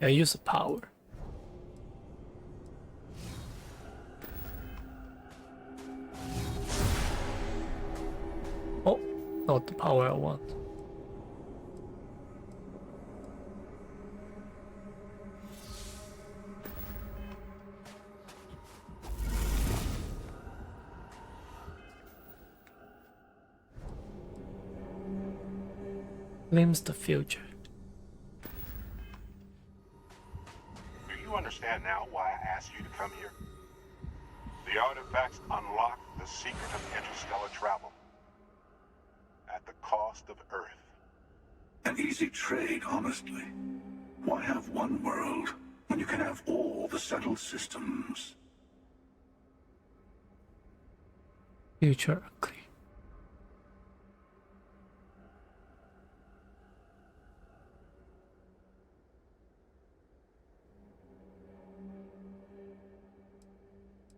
Yeah, use the power. Oh, not the power I want. Glimpse the future. Do you understand now why I asked you to come here? The artifacts unlock the secret of interstellar travel. At the cost of Earth. An easy trade, honestly. Why have one world when you can have all the settled systems? Future ugly.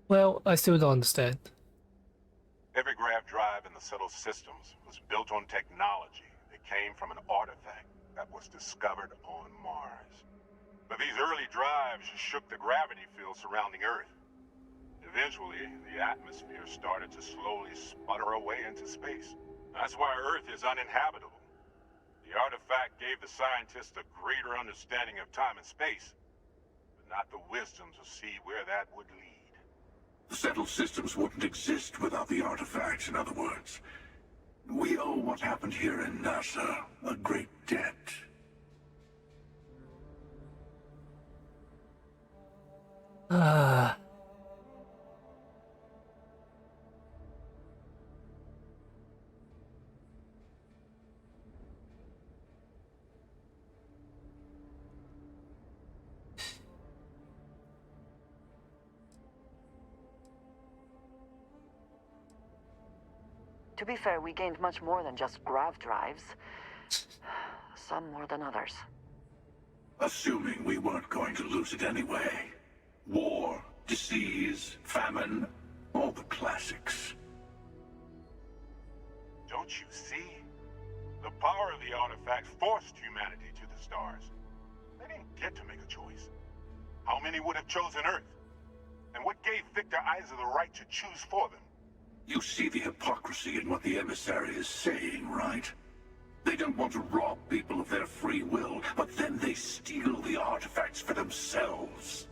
Well, I still don't understand. Every grav drive in the settled systems was built on technology that came from an artifact that was discovered on Mars. But these early drives shook the gravity field surrounding Earth. Eventually, the atmosphere started to slowly sputter away into space. That's why Earth is uninhabitable. The artifact gave the scientists a greater understanding of time and space, but not the wisdom to see where that would lead. The settled systems wouldn't exist without the artifacts, in other words. We owe what happened here in NASA a great debt. Ah. To be fair, we gained much more than just grav drives. Some more than others. Assuming we weren't going to lose it anyway. War, disease, famine, all the classics. Don't you see? The power of the artifact forced humanity to the stars. They didn't get to make a choice. How many would have chosen Earth? And what gave Victor Isa the right to choose for them? You see the hypocrisy in what the emissary is saying, right? They don't want to rob people of their free will, but then they steal the artifacts for themselves.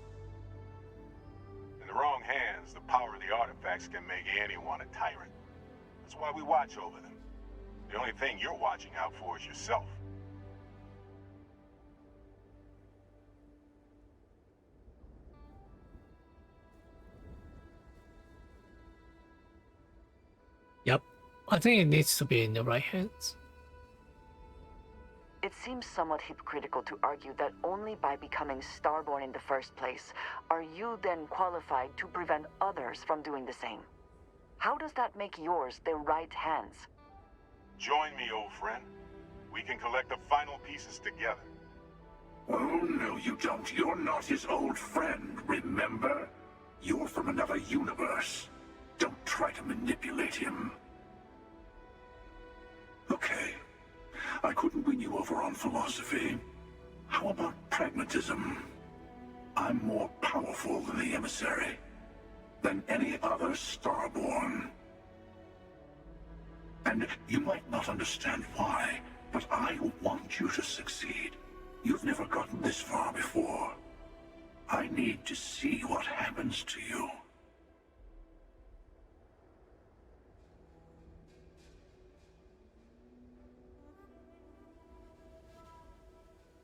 In the wrong hands, the power of the artifacts can make anyone a tyrant. That's why we watch over them. The only thing you're watching out for is yourself. Yep. I think it needs to be in the right hands. It seems somewhat hypocritical to argue that only by becoming Starborn in the first place are you then qualified to prevent others from doing the same. How does that make yours the right hands? Join me, old friend. We can collect the final pieces together. Oh, no, you don't. You're not his old friend, remember? You're from another universe. Don't try to manipulate him. Okay. I couldn't win you over on philosophy. How about pragmatism? I'm more powerful than the emissary. Than any other Starborn. And you might not understand why, but I want you to succeed. You've never gotten this far before. I need to see what happens to you.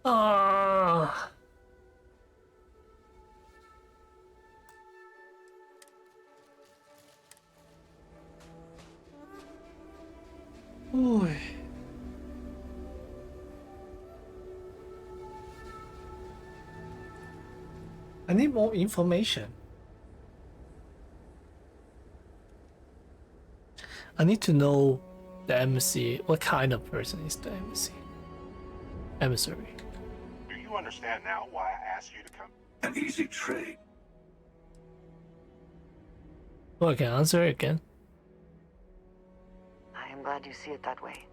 Ah. Boy. I need more information. I need to know the embassy. What kind of person is the embassy? Emissary. Do you understand now why I asked you to come? An easy trade. Oh, I can answer it again. I am glad you see it that way.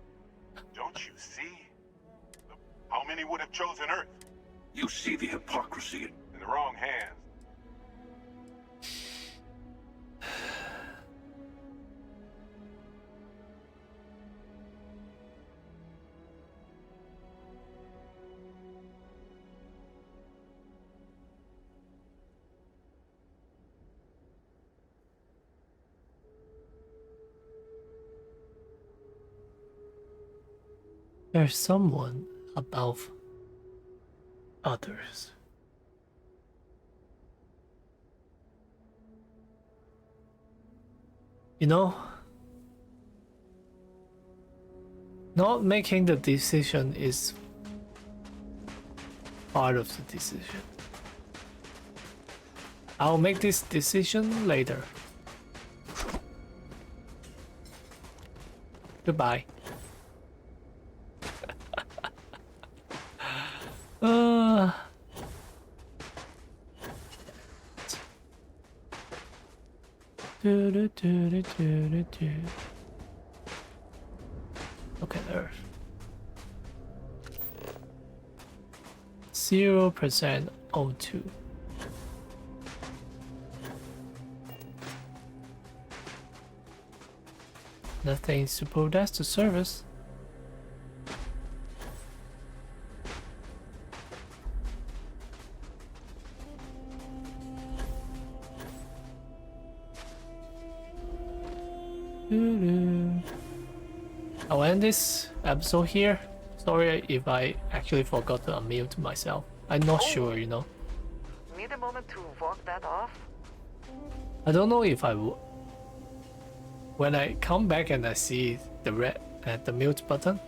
Don't you see? How many would have chosen Earth? You see the hypocrisy in the wrong hands. There's someone above others. You know, not making the decision is part of the decision. I'll make this decision later. Goodbye. Okay, there. 0% O2. Nothing to protest the service. I'll end this episode here. Sorry if I actually forgot to unmute myself. I'm not sure, you know. Need a moment to walk that off? I don't know if I would. When I come back and I see the red at the mute button,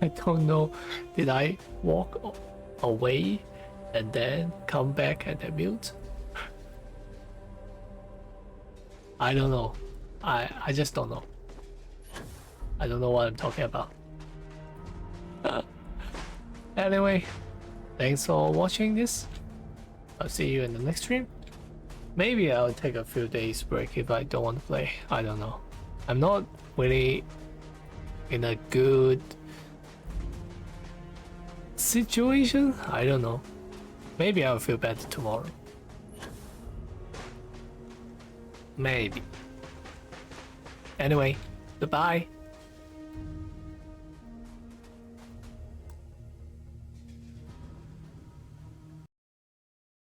I don't know, did I walk away and then come back at the mute? I don't know. I just don't know. I don't know what I'm talking about. Anyway, thanks for watching this. I'll see you in the next stream. Maybe I'll take a few days break if I don't want to play. I don't know. I'm not really in a good situation. I don't know. Maybe I'll feel better tomorrow. Maybe. Anyway, goodbye.